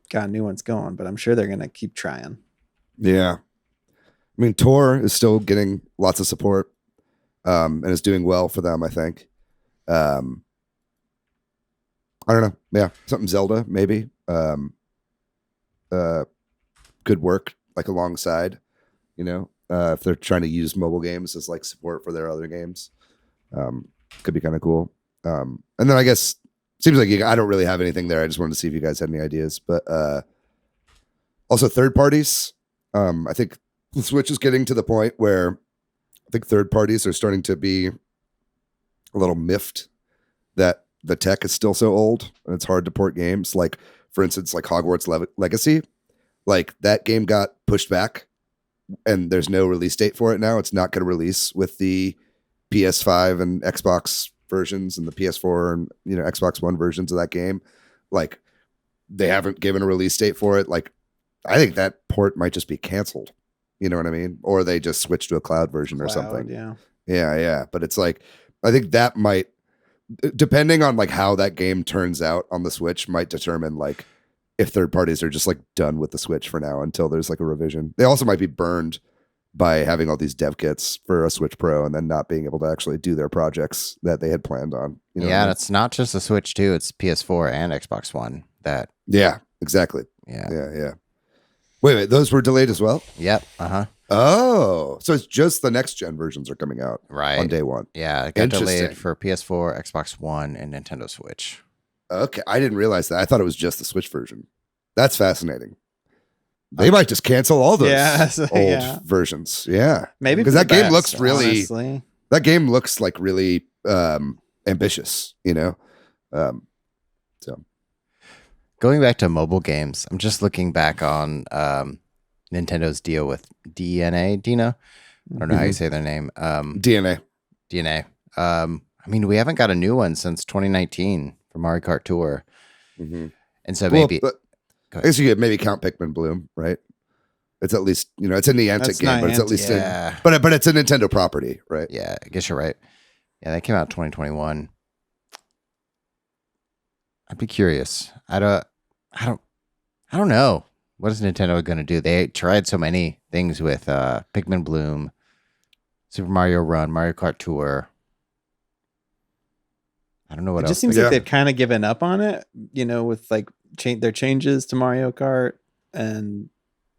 got new ones going, but I'm sure they're going to keep trying. Yeah. I mean, Tor is still getting lots of support and is doing well for them, I think. I don't know. Yeah. Something Zelda, maybe. Could work like alongside, if they're trying to use mobile games as like support for their other games. Could be kind of cool. And then I guess seems like I don't really have anything there. I just wanted to see if you guys had any ideas, but also third parties. I think the Switch is getting to the point where I think third parties are starting to be a little miffed that the tech is still so old and it's hard to port games. Like, for instance, like Hogwarts Legacy, like that game got pushed back and there's no release date for it now. It's not going to release with the PS5 and Xbox versions and the PS4 and Xbox One versions of that game. Like, they haven't given a release date for it. Like, I think that port might just be canceled. You know what I mean? Or they just switch to a cloud version or something. Yeah. Yeah. But it's like, I think that might, depending on like how that game turns out on the Switch, might determine like if third parties are just like done with the Switch for now until there's like a revision. They also might be burned by having all these dev kits for a Switch Pro and then not being able to actually do their projects that they had planned on. You know Yeah, what I mean? it's not just the Switch too. It's PS4 and Xbox One. That Yeah, exactly. yeah. Yeah. Wait, those were delayed as well? Yep. Uh-huh. Oh, so it's just the next gen versions are coming out Right. on day one. Yeah, it got delayed Interesting. for PS4, Xbox One, and Nintendo Switch. Okay, I didn't realize that. I thought it was just the Switch version. That's fascinating. They might just cancel all those old versions. Yeah, Maybe because for that the game best, looks really. honestly. That game looks like really ambitious. You know. So Going back to mobile games, I'm just looking back on Nintendo's deal with Dina. I don't know how you say their name. DNA. DNA. I mean, we haven't got a new one since 2019 for Mario Kart Tour, and so maybe. Well, I guess you could maybe count Pikmin Bloom, right? It's at least it's a Niantic That's game, but it's at Niantic, least yeah. but it's a Nintendo property, right? Yeah, I guess you're right. Yeah, that came out 2021. I'd be curious. I don't know. What is Nintendo going to do? They tried so many things with Pikmin Bloom, Super Mario Run, Mario Kart Tour. I don't know what It else. just seems Yeah. like they've kind of given up on it, with like their changes to Mario Kart and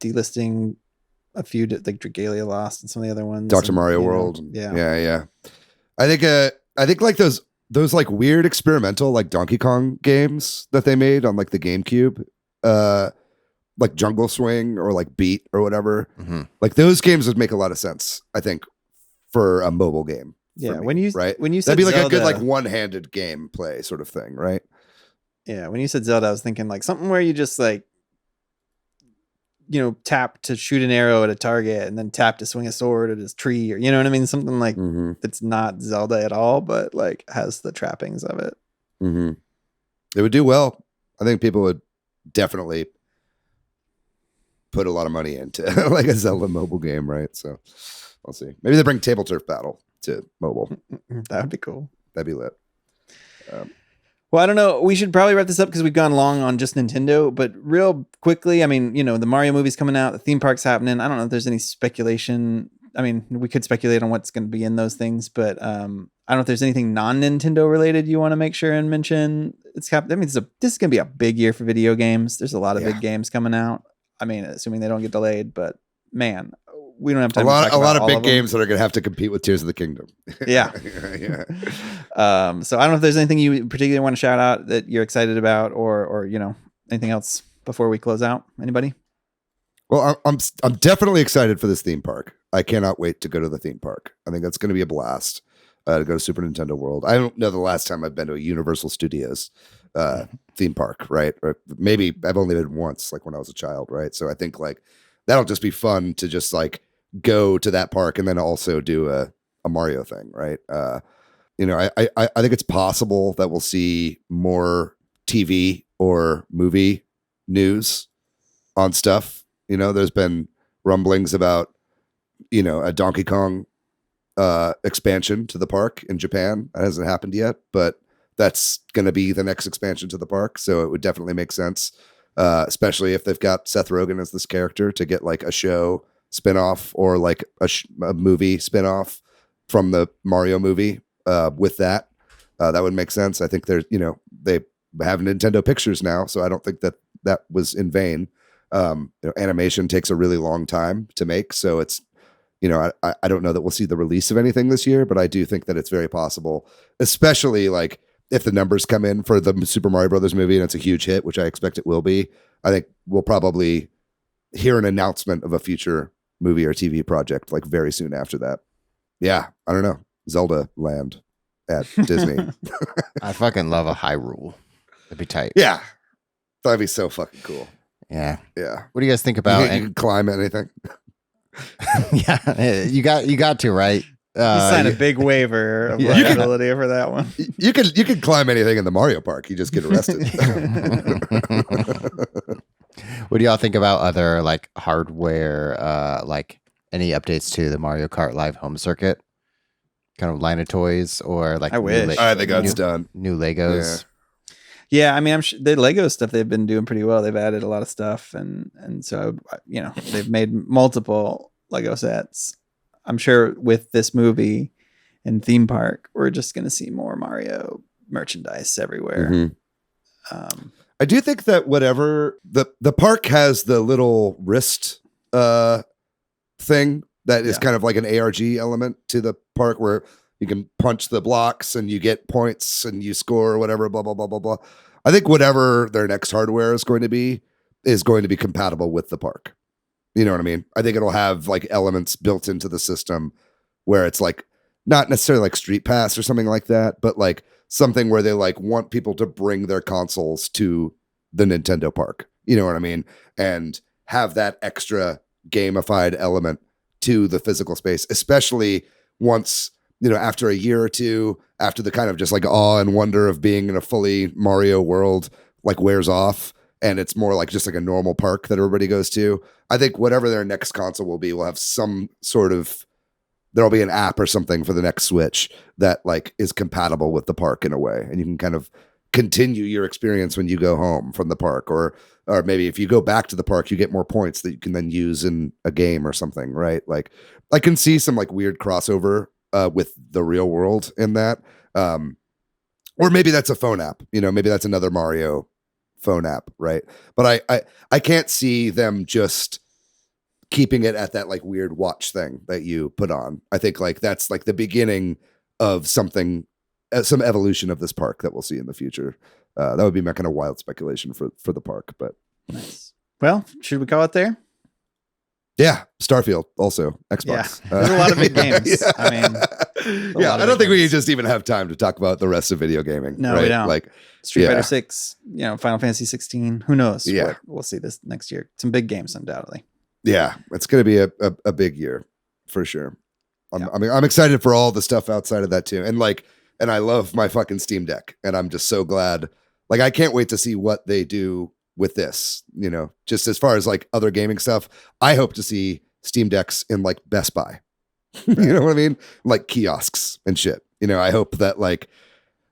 delisting a few like Dragalia Lost and some of the other ones. Dr. and, Mario World. Yeah. Yeah. I think like those like weird experimental like Donkey Kong games that they made on like the GameCube, like Jungle Swing or like Beat or whatever. Mhm. Like those games would make a lot of sense, I think, for a mobile game. Yeah. me, When you right, said that'd be like Zelda, a good like one-handed game play sort of thing, right? yeah, when you said Zelda, I was thinking like something where you just like tap to shoot an arrow at a target and then tap to swing a sword at his tree, or you know what I mean, something like that's not Zelda at all, but like has the trappings of it. It would do well. I think people would definitely put a lot of money into like a Zelda mobile game, right? So we'll see. Maybe they bring Table Turf Battle to mobile. That would be cool. That'd be lit. Well, I don't know. We should probably wrap this up because we've gone long on just Nintendo. But real quickly, I mean, the Mario movie's coming out. The theme park's happening. I don't know if there's any speculation. I mean, we could speculate on what's going to be in those things, but I don't know if there's anything non-Nintendo related you want to make sure and mention. It's happening. I mean, this is going to be a big year for video games. There's a lot of big games coming out. I mean, assuming they don't get delayed, but man, we don't have time. A lot of big them. games that are going to have to compete with Tears of the Kingdom. Yeah. Yeah. So I don't know if there's anything you particularly want to shout out that you're excited about, or anything else before we close out. Anybody? Well, I'm definitely excited for this theme park. I cannot wait to go to the theme park. I think that's going to be a blast to go to Super Nintendo World. I don't know the last time I've been to a Universal Studios theme park, right? Or maybe I've only been once, like when I was a child, right? So I think like that'll just be fun to just like go to that park and then also do a Mario thing, right? I think it's possible that we'll see more TV or movie news on stuff. There's been rumblings about, a Donkey Kong expansion to the park in Japan. That hasn't happened yet, but that's going to be the next expansion to the park. So it would definitely make sense, especially if they've got Seth Rogen as this character, to get like a show spinoff or like a movie spinoff from the Mario movie with that. That would make sense. I think there's, they have Nintendo Pictures now, so I don't think that was in vain. Animation takes a really long time to make, so it's, I don't know that we'll see the release of anything this year, but I do think that it's very possible, especially like if the numbers come in for the Super Mario Brothers movie and it's a huge hit, which I expect it will be. I think we'll probably hear an announcement of a future movie or TV project like very soon after that. Yeah, I don't know. Zelda Land at Disney. I fucking love a Hyrule. That'd be tight. Yeah, that'd be so fucking cool. Yeah. Yeah. What do you guys think about? You can climb anything. Yeah, you got to, right. You sign a big waiver of liability for that one. You can climb anything in the Mario Park. You just get arrested. What do y'all think about other like hardware, like any updates to the Mario Kart Live Home Circuit? Kind of line of toys, or like I wish. I think that's done. New Legos. Yeah, I mean, I'm sure the Lego stuff they've been doing pretty well. They've added a lot of stuff, and so they've made multiple Lego sets. I'm sure with this movie and theme park, we're just going to see more Mario merchandise everywhere. Mm-hmm. I do think that whatever the park has the little wrist thing that is kind of like an ARG element to the park where you can punch the blocks and you get points and you score or whatever, blah, blah, blah, blah, blah. I think whatever their next hardware is going to be compatible with the park. You know what I mean? I think it'll have like elements built into the system where it's like not necessarily like Street Pass or something like that, but like something where they like want people to bring their consoles to the Nintendo park. You know what I mean? And have that extra gamified element to the physical space, especially once, after a year or two, after the kind of just like awe and wonder of being in a fully Mario world like wears off. And it's more like just like a normal park that everybody goes to. I think whatever their next console will be, will have some sort of, there'll be an app or something for the next Switch that like is compatible with the park in a way. And you can kind of continue your experience when you go home from the park, or maybe if you go back to the park, you get more points that you can then use in a game or something, right? Like I can see some like weird crossover with the real world in that. Or maybe that's a phone app, maybe that's another Mario phone app, right? But I can't see them just keeping it at that like weird watch thing that you put on. I think like that's like the beginning of something, some evolution of this park that we'll see in the future. That would be my kind of wild speculation for the park, but nice. Well, should we call it there? Yeah, Starfield also Xbox. Yeah, there's a lot of big games. Yeah. I mean, I don't think we just even have time to talk about the rest of video gaming. No, right? we don't. Like Street Fighter 6, Final Fantasy 16. Who knows? Yeah, what we'll see this next year. Some big games, undoubtedly. Yeah, it's going to be a big year for sure. I'm excited for all the stuff outside of that too, and I love my fucking Steam Deck, and I'm just so glad. Like, I can't wait to see what they do with this. Just as far as like other gaming stuff, I hope to see Steam Decks in like Best Buy. You know what I mean? Like kiosks and shit. I hope that like,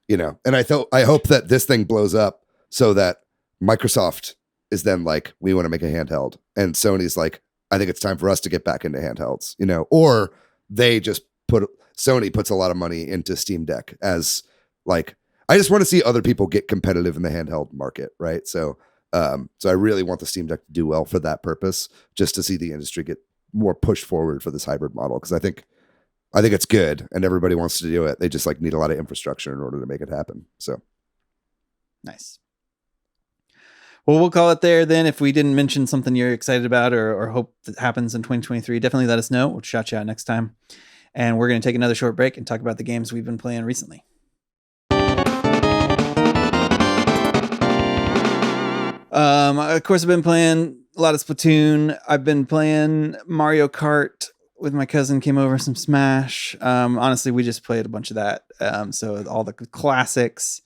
and I hope that this thing blows up so that Microsoft is then like, we want to make a handheld, and Sony's like, I think it's time for us to get back into handhelds, or they just Sony puts a lot of money into Steam Deck as like, I just want to see other people get competitive in the handheld market. Right. So I really want the Steam Deck to do well for that purpose, just to see the industry get more pushed forward for this hybrid model. Cause I think it's good and everybody wants to do it. They just like need a lot of infrastructure in order to make it happen. So nice. Well, we'll call it there then. If we didn't mention something you're excited about or hope that happens in 2023, definitely let us know. We'll shout you out next time. And we're going to take another short break and talk about the games we've been playing recently. Of course, I've been playing a lot of Splatoon. I've been playing Mario Kart with my cousin, came over, some Smash. Honestly, we just played a bunch of that. So all the classics.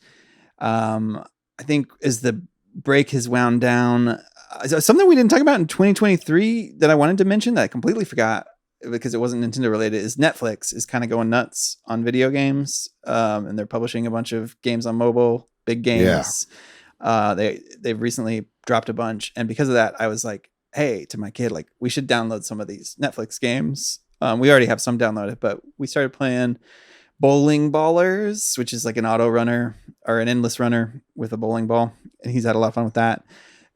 I think as the break has wound down, something we didn't talk about in 2023 that I wanted to mention that I completely forgot because it wasn't Nintendo related is Netflix is kind of going nuts on video games. And they're publishing a bunch of games on mobile, big games. Yeah. They've recently dropped a bunch. And because of that, I was like, hey, to my kid, like, we should download some of these Netflix games. We already have some downloaded, but we started playing Bowling Ballers, which is like an auto runner or an endless runner with a bowling ball. And he's had a lot of fun with that.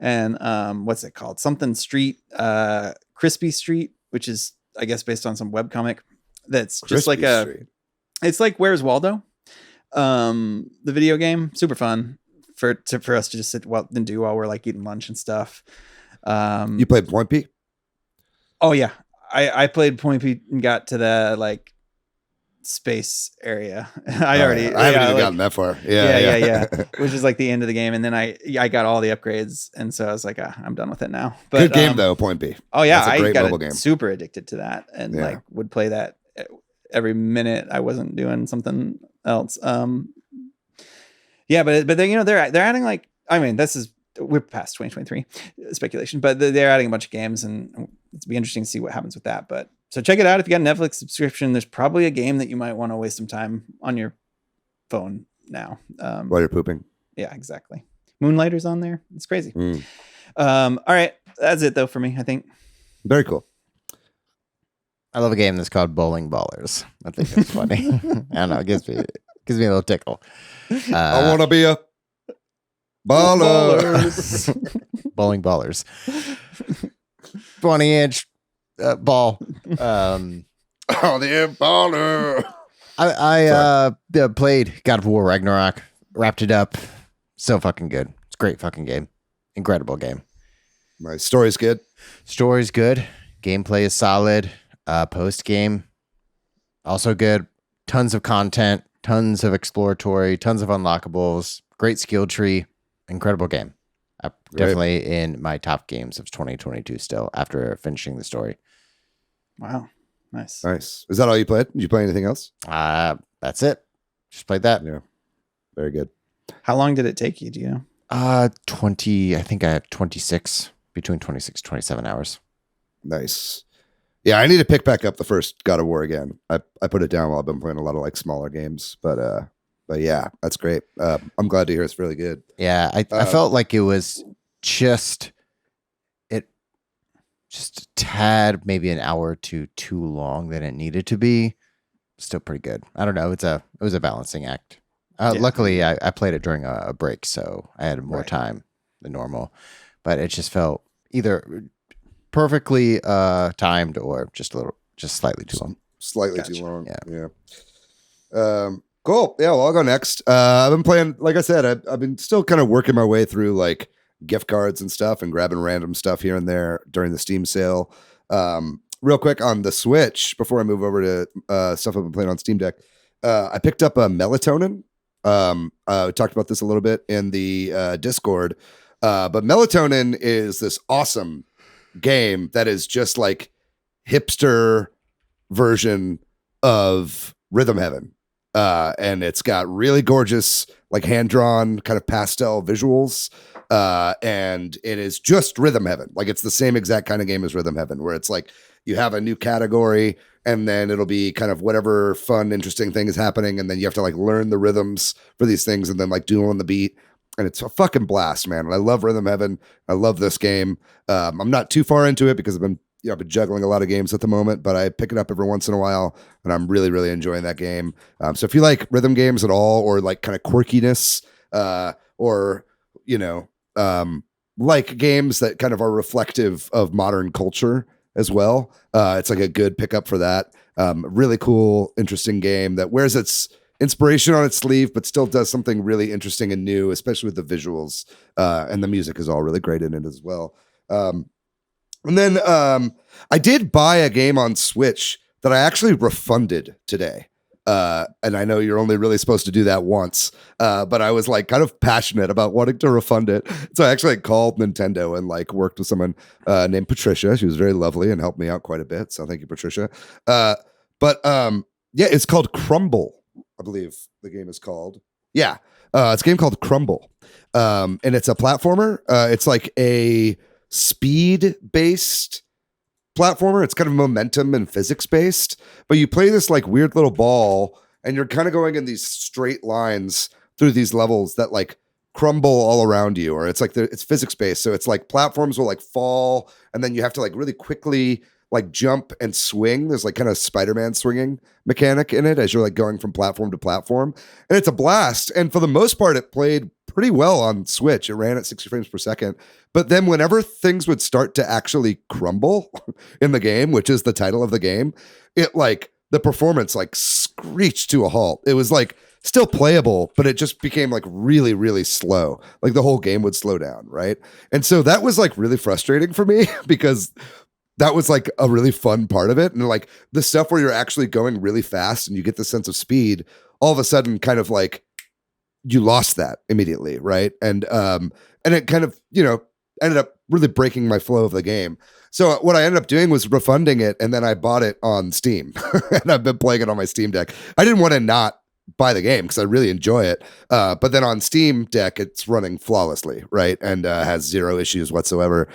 And what's it called? Something Street, Crispy Street, which is, I guess, based on some webcomic that's just like it's like Where's Waldo? The video game, super fun for us to just sit and do while we're like eating lunch and stuff. You played Point P? Oh yeah. I played Point P and got to the like space area. I haven't even gotten that far. Yeah. Which is like the end of the game. And then I got all the upgrades. And so I was like, I'm done with it now. But good game though, Point B. Oh yeah. I got mobile game. Super addicted to that and like would play that every minute I wasn't doing something else. Yeah, but then they're adding like, I mean, we're past 2023 speculation, but they're adding a bunch of games and it'll be interesting to see what happens with that. But so check it out. If you got a Netflix subscription, there's probably a game that you might want to waste some time on your phone now. While you're pooping. Yeah, exactly. Moonlighter's on there. It's crazy. All right. That's it though for me, I think. Very cool. I love a game that's called Bowling Ballers. I think it's funny. I don't know. It gives me a little tickle. I want to be a baller. Bowling Ballers. 20-inch ball. Oh, the baller. I played God of War Ragnarok, wrapped it up. So fucking good. It's a great fucking game. Incredible game. My story's good. Story's good. Gameplay is solid. Post game also good. Tons of content, tons of exploratory, tons of unlockables. Great skill tree. Incredible game. Definitely in my top games of 2022 still after finishing the story. Wow. Nice. Is that all you played? Did you play anything else? That's it. Just played that. Yeah. Very good. How long did it take you? Do you know? I think I had 26, between 26 and 27 hours. Nice. Yeah, I need to pick back up the first God of War again. I put it down while I've been playing a lot of like smaller games, but yeah, that's great. I'm glad to hear it's really good. Yeah, I felt like it was just a tad, maybe an hour or two too long than it needed to be. Still pretty good. I don't know. It was a balancing act. Luckily, I played it during a break, so I had more time than normal. But it just felt either perfectly timed or just slightly too long. Slightly too long. Yeah. Cool. Yeah. Well, I'll go next. I've been playing, like I said, I've been still kind of working my way through like gift cards and stuff and grabbing random stuff here and there during the Steam sale. Real quick on the Switch before I move over to stuff I've been playing on Steam Deck. I picked up a Melatonin. We talked about this a little bit in the Discord. But Melatonin is this awesome game that is just like hipster version of Rhythm Heaven. And it's got really gorgeous, like hand-drawn kind of pastel visuals. And it is just Rhythm Heaven. Like it's the same exact kind of game as Rhythm Heaven, where it's like you have a new category and then it'll be kind of whatever fun, interesting thing is happening. And then you have to like learn the rhythms for these things and then like do on the beat. And it's a fucking blast, man. And I love Rhythm Heaven. I love this game. I'm not too far into it because I've been juggling a lot of games at the moment, but I pick it up every once in a while and I'm really, really enjoying that game. So if you like rhythm games at all, or like kind of quirkiness, or, like games that kind of are reflective of modern culture as well, it's like a good pickup for that. Really cool, interesting game that wears its inspiration on its sleeve, but still does something really interesting and new, especially with the visuals. And the music is all really great in it as well. And then I did buy a game on Switch that I actually refunded today. And I know you're only really supposed to do that once, but I was like kind of passionate about wanting to refund it. So I actually called Nintendo and like worked with someone named Patricia. She was very lovely and helped me out quite a bit. So thank you, Patricia. But yeah, it's called Crumble, I believe the game is called. Yeah, it's a game called Crumble. And it's a platformer. It's like a speed-based platformer. It's kind of momentum and physics-based, but you play this like weird little ball and you're kind of going in these straight lines through these levels that like crumble all around you, or it's like it's physics-based. So it's like platforms will like fall and then you have to like really quickly like jump and swing. There's like kind of Spider-Man swinging mechanic in it as you're like going from platform to platform. And it's a blast. And for the most part, it played pretty well on Switch. It ran at 60 frames per second. But then whenever things would start to actually crumble in the game, which is the title of the game, it like the performance like screeched to a halt. It was like still playable, but it just became like really, really slow. Like the whole game would slow down, right? And so that was like really frustrating for me because that was like a really fun part of it. And like the stuff where you're actually going really fast and you get the sense of speed, all of a sudden kind of like you lost that immediately. Right. And it kind of, ended up really breaking my flow of the game. So what I ended up doing was refunding it. And then I bought it on Steam and I've been playing it on my Steam Deck. I didn't want to not buy the game because I really enjoy it. But then on Steam Deck, it's running flawlessly, right? And has zero issues whatsoever.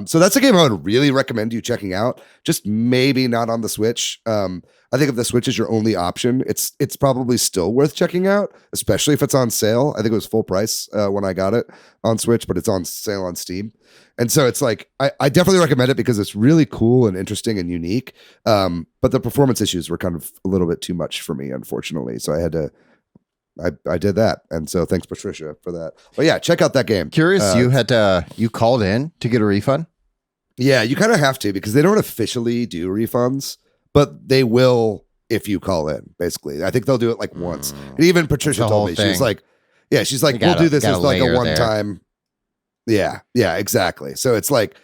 So that's a game I would really recommend you checking out. Just maybe not on the Switch. I think if the Switch is your only option, it's probably still worth checking out, especially if it's on sale. I think it was full price when I got it on Switch, but it's on sale on Steam. And so it's like, I definitely recommend it because it's really cool and interesting and unique. But the performance issues were kind of a little bit too much for me, unfortunately. So I had to, I did that. And so thanks, Patricia, for that. But yeah, check out that game. Curious, you called in to get a refund? Yeah, you kind of have to because they don't officially do refunds, but they will if you call in, basically. I think they'll do it like once. And even Patricia told me, she was like, we'll do this as like a one time. Yeah, exactly. So it's like,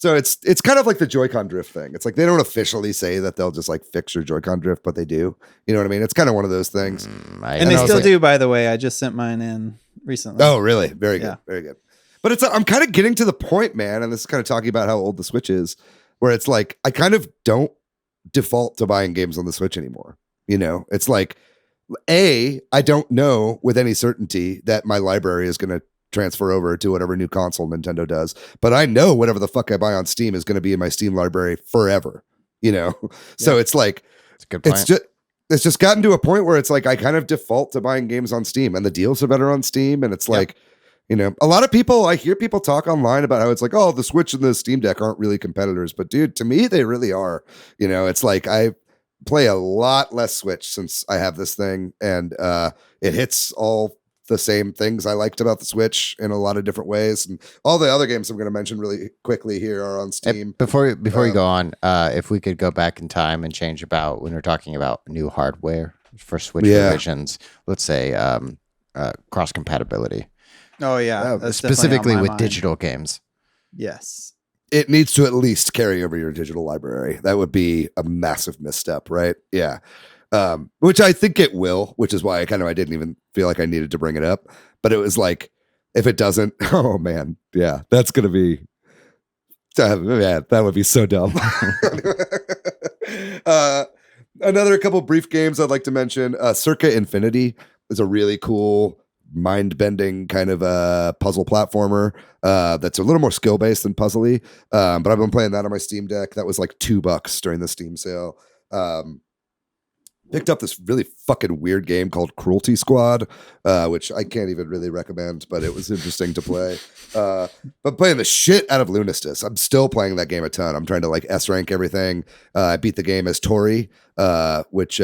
it's kind of like the Joy-Con drift thing. It's like they don't officially say that they'll just like fix your Joy-Con drift, but they do. You know what I mean? It's kind of one of those things. And they still do, by the way. I just sent mine in recently. Oh, really? Very good. Very good. But I'm kind of getting to the point, man, and this is kind of talking about how old the Switch is, where it's like I kind of don't default to buying games on the Switch anymore. You know, it's like, I don't know with any certainty that my library is going to transfer over to whatever new console Nintendo does, but I know whatever the fuck I buy on Steam is going to be in my Steam library forever. You know, so it's like it's a good point. It's just gotten to a point where it's like I kind of default to buying games on Steam, and the deals are better on Steam, and it's like. You know, a lot of people, I hear people talk online about how it's like, oh, the Switch and the Steam Deck aren't really competitors. But dude, to me, they really are. You know, it's like I play a lot less Switch since I have this thing. And it hits all the same things I liked about the Switch in a lot of different ways. And all the other games I'm going to mention really quickly here are on Steam. Before you go on, if we could go back in time and change about when we're talking about new hardware for Switch revisions, let's say cross compatibility. Oh yeah, specifically with digital games. Yes, it needs to at least carry over your digital library. That would be a massive misstep, right? Yeah, which I think it will. Which is why I didn't even feel like I needed to bring it up. But it was like, if it doesn't, oh man, yeah, that's gonna be. Man, that would be so dumb. Another couple brief games I'd like to mention. Circa Infinity is a really cool, mind-bending kind of a puzzle platformer that's a little more skill-based than puzzly, but I've been playing that on my Steam Deck. That was like $2 during the Steam sale. Picked up this really fucking weird game called Cruelty Squad, which I can't even really recommend, but it was interesting to play. But playing the shit out of Lunistus. I'm still playing that game a ton. I'm trying to like S-rank everything. I beat the game as Tori, which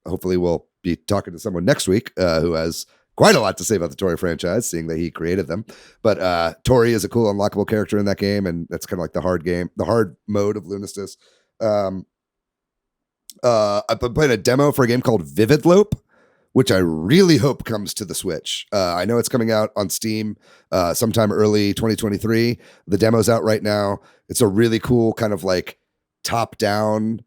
hopefully we'll be talking to someone next week who has quite a lot to say about the Tori franchise, seeing that he created them. But Tori is a cool unlockable character in that game, and that's kind of like the hard mode of Lunistus. I've been playing a demo for a game called Vivid Lope, which I really hope comes to the Switch. I know it's coming out on Steam sometime early 2023. The demo's out right now. It's a really cool kind of like top-down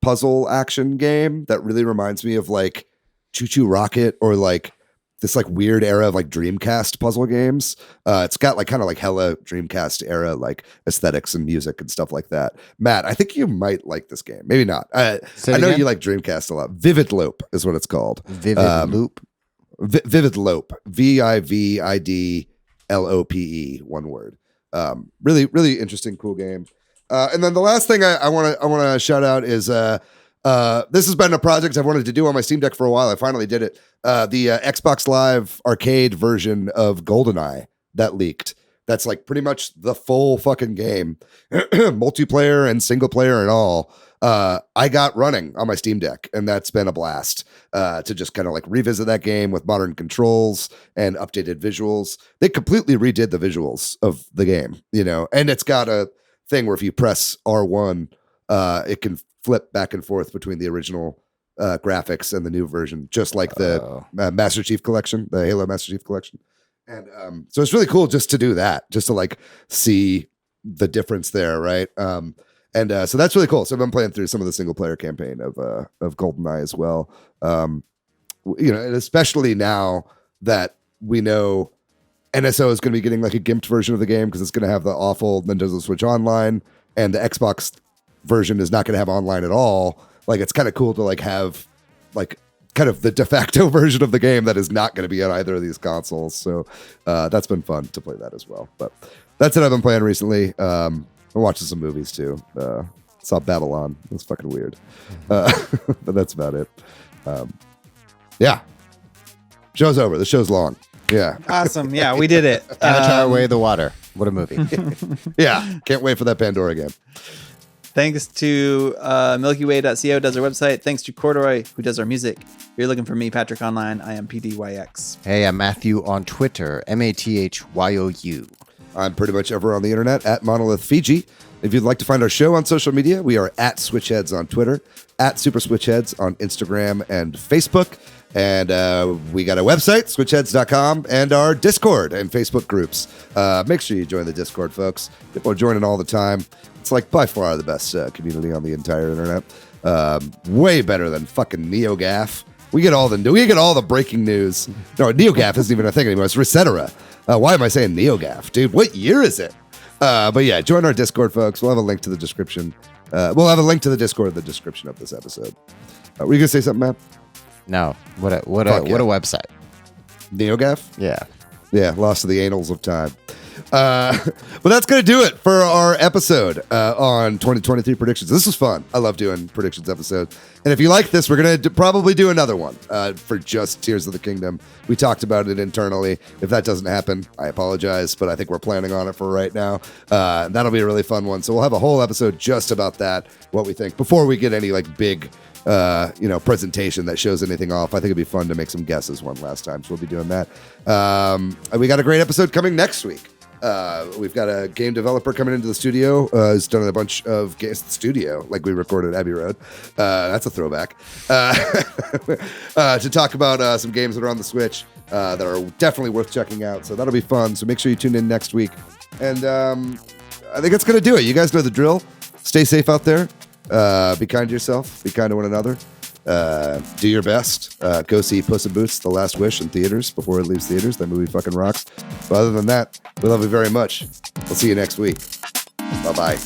puzzle action game that really reminds me of like Choo Choo Rocket or like this like weird era of like Dreamcast puzzle games. It's got like kind of like hella Dreamcast era like aesthetics and music and stuff like that. Matt, I think you might like this game. Maybe not. I know you like Dreamcast a lot. Vivid Lope is what it's called. Vivid Loop. Vivid Lope. VIVIDLOPE. One word. Really, really interesting, cool game. And then the last thing I want to shout out is this has been a project I've wanted to do on my Steam Deck for a while. I finally did it. The Xbox Live arcade version of GoldenEye that leaked. That's like pretty much the full fucking game, multiplayer and single player and all. I got running on my Steam Deck, and that's been a blast to just kind of like revisit that game with modern controls and updated visuals. They completely redid the visuals of the game, you know, and it's got a thing where if you press R1, it can flip back and forth between the original graphics and the new version, just like the Master Chief Collection, the Halo Master Chief Collection. And so it's really cool just to do that, just to like see the difference there, right? So that's really cool. So I've been playing through some of the single player campaign of GoldenEye as well. You know, and especially now that we know NSO is going to be getting like a gimped version of the game because it's going to have the awful Nintendo Switch Online, and the Xbox version is not going to have online at all. Like, it's kind of cool to like have like kind of the de facto version of the game that is not going to be on either of these consoles. So that's been fun to play that as well. But that's it I've been playing recently. I'm watching some movies too. Saw Babylon. It was fucking weird. But that's about it. Yeah. Show's over. The show's long. Yeah. Awesome. Yeah, we did it. Avatar Way of the Water. What a movie. Yeah, can't wait for that Pandora game. Thanks to MilkyWay.co does our website. Thanks to Corduroy, who does our music. If you're looking for me, Patrick Online, I am PDYX. Hey, I'm Matthew on Twitter, MATHYOU. I'm pretty much ever on the internet at Monolith Fiji. If you'd like to find our show on social media, we are at Switch Headz on Twitter, at Super Switch Headz on Instagram and Facebook. And we got a website, switchheads.com, and our Discord and Facebook groups. Make sure you join the Discord, folks. People are joining all the time. It's like by far the best community on the entire internet. Way better than fucking NeoGAF. We get all the breaking news. No, NeoGAF isn't even a thing anymore. It's Recetera. Why am I saying NeoGAF, dude? What year is it? But yeah, join our Discord, folks. We'll have a link to the description. We'll have a link to the Discord in the description of this episode. Were you gonna say something, Matt? No. What a website. NeoGAF? Yeah. Yeah, lost to the annals of time. But that's going to do it for our episode on 2023 predictions. This was fun. I love doing predictions episodes. And if you like this, we're going to probably do another one for just Tears of the Kingdom. We talked about it internally. If that doesn't happen, I apologize, but I think we're planning on it for right now. That'll be a really fun one. So we'll have a whole episode just about that, what we think, before we get any like big presentation that shows anything off. I think it'd be fun to make some guesses one last time. So we'll be doing that. We got a great episode coming next week. We've got a game developer coming into the studio. Who's done a bunch of games. Studio, like we recorded Abbey Road. That's a throwback. To talk about some games that are on the Switch that are definitely worth checking out. So that'll be fun. So make sure you tune in next week. And I think that's going to do it. You guys know the drill. Stay safe out there. Be kind to yourself. Be kind to one another. Do your best. Go see Puss in Boots: The Last Wish in theaters before it leaves theaters. That movie fucking rocks. But other than that, we love you very much. We'll see you next week. Bye-bye.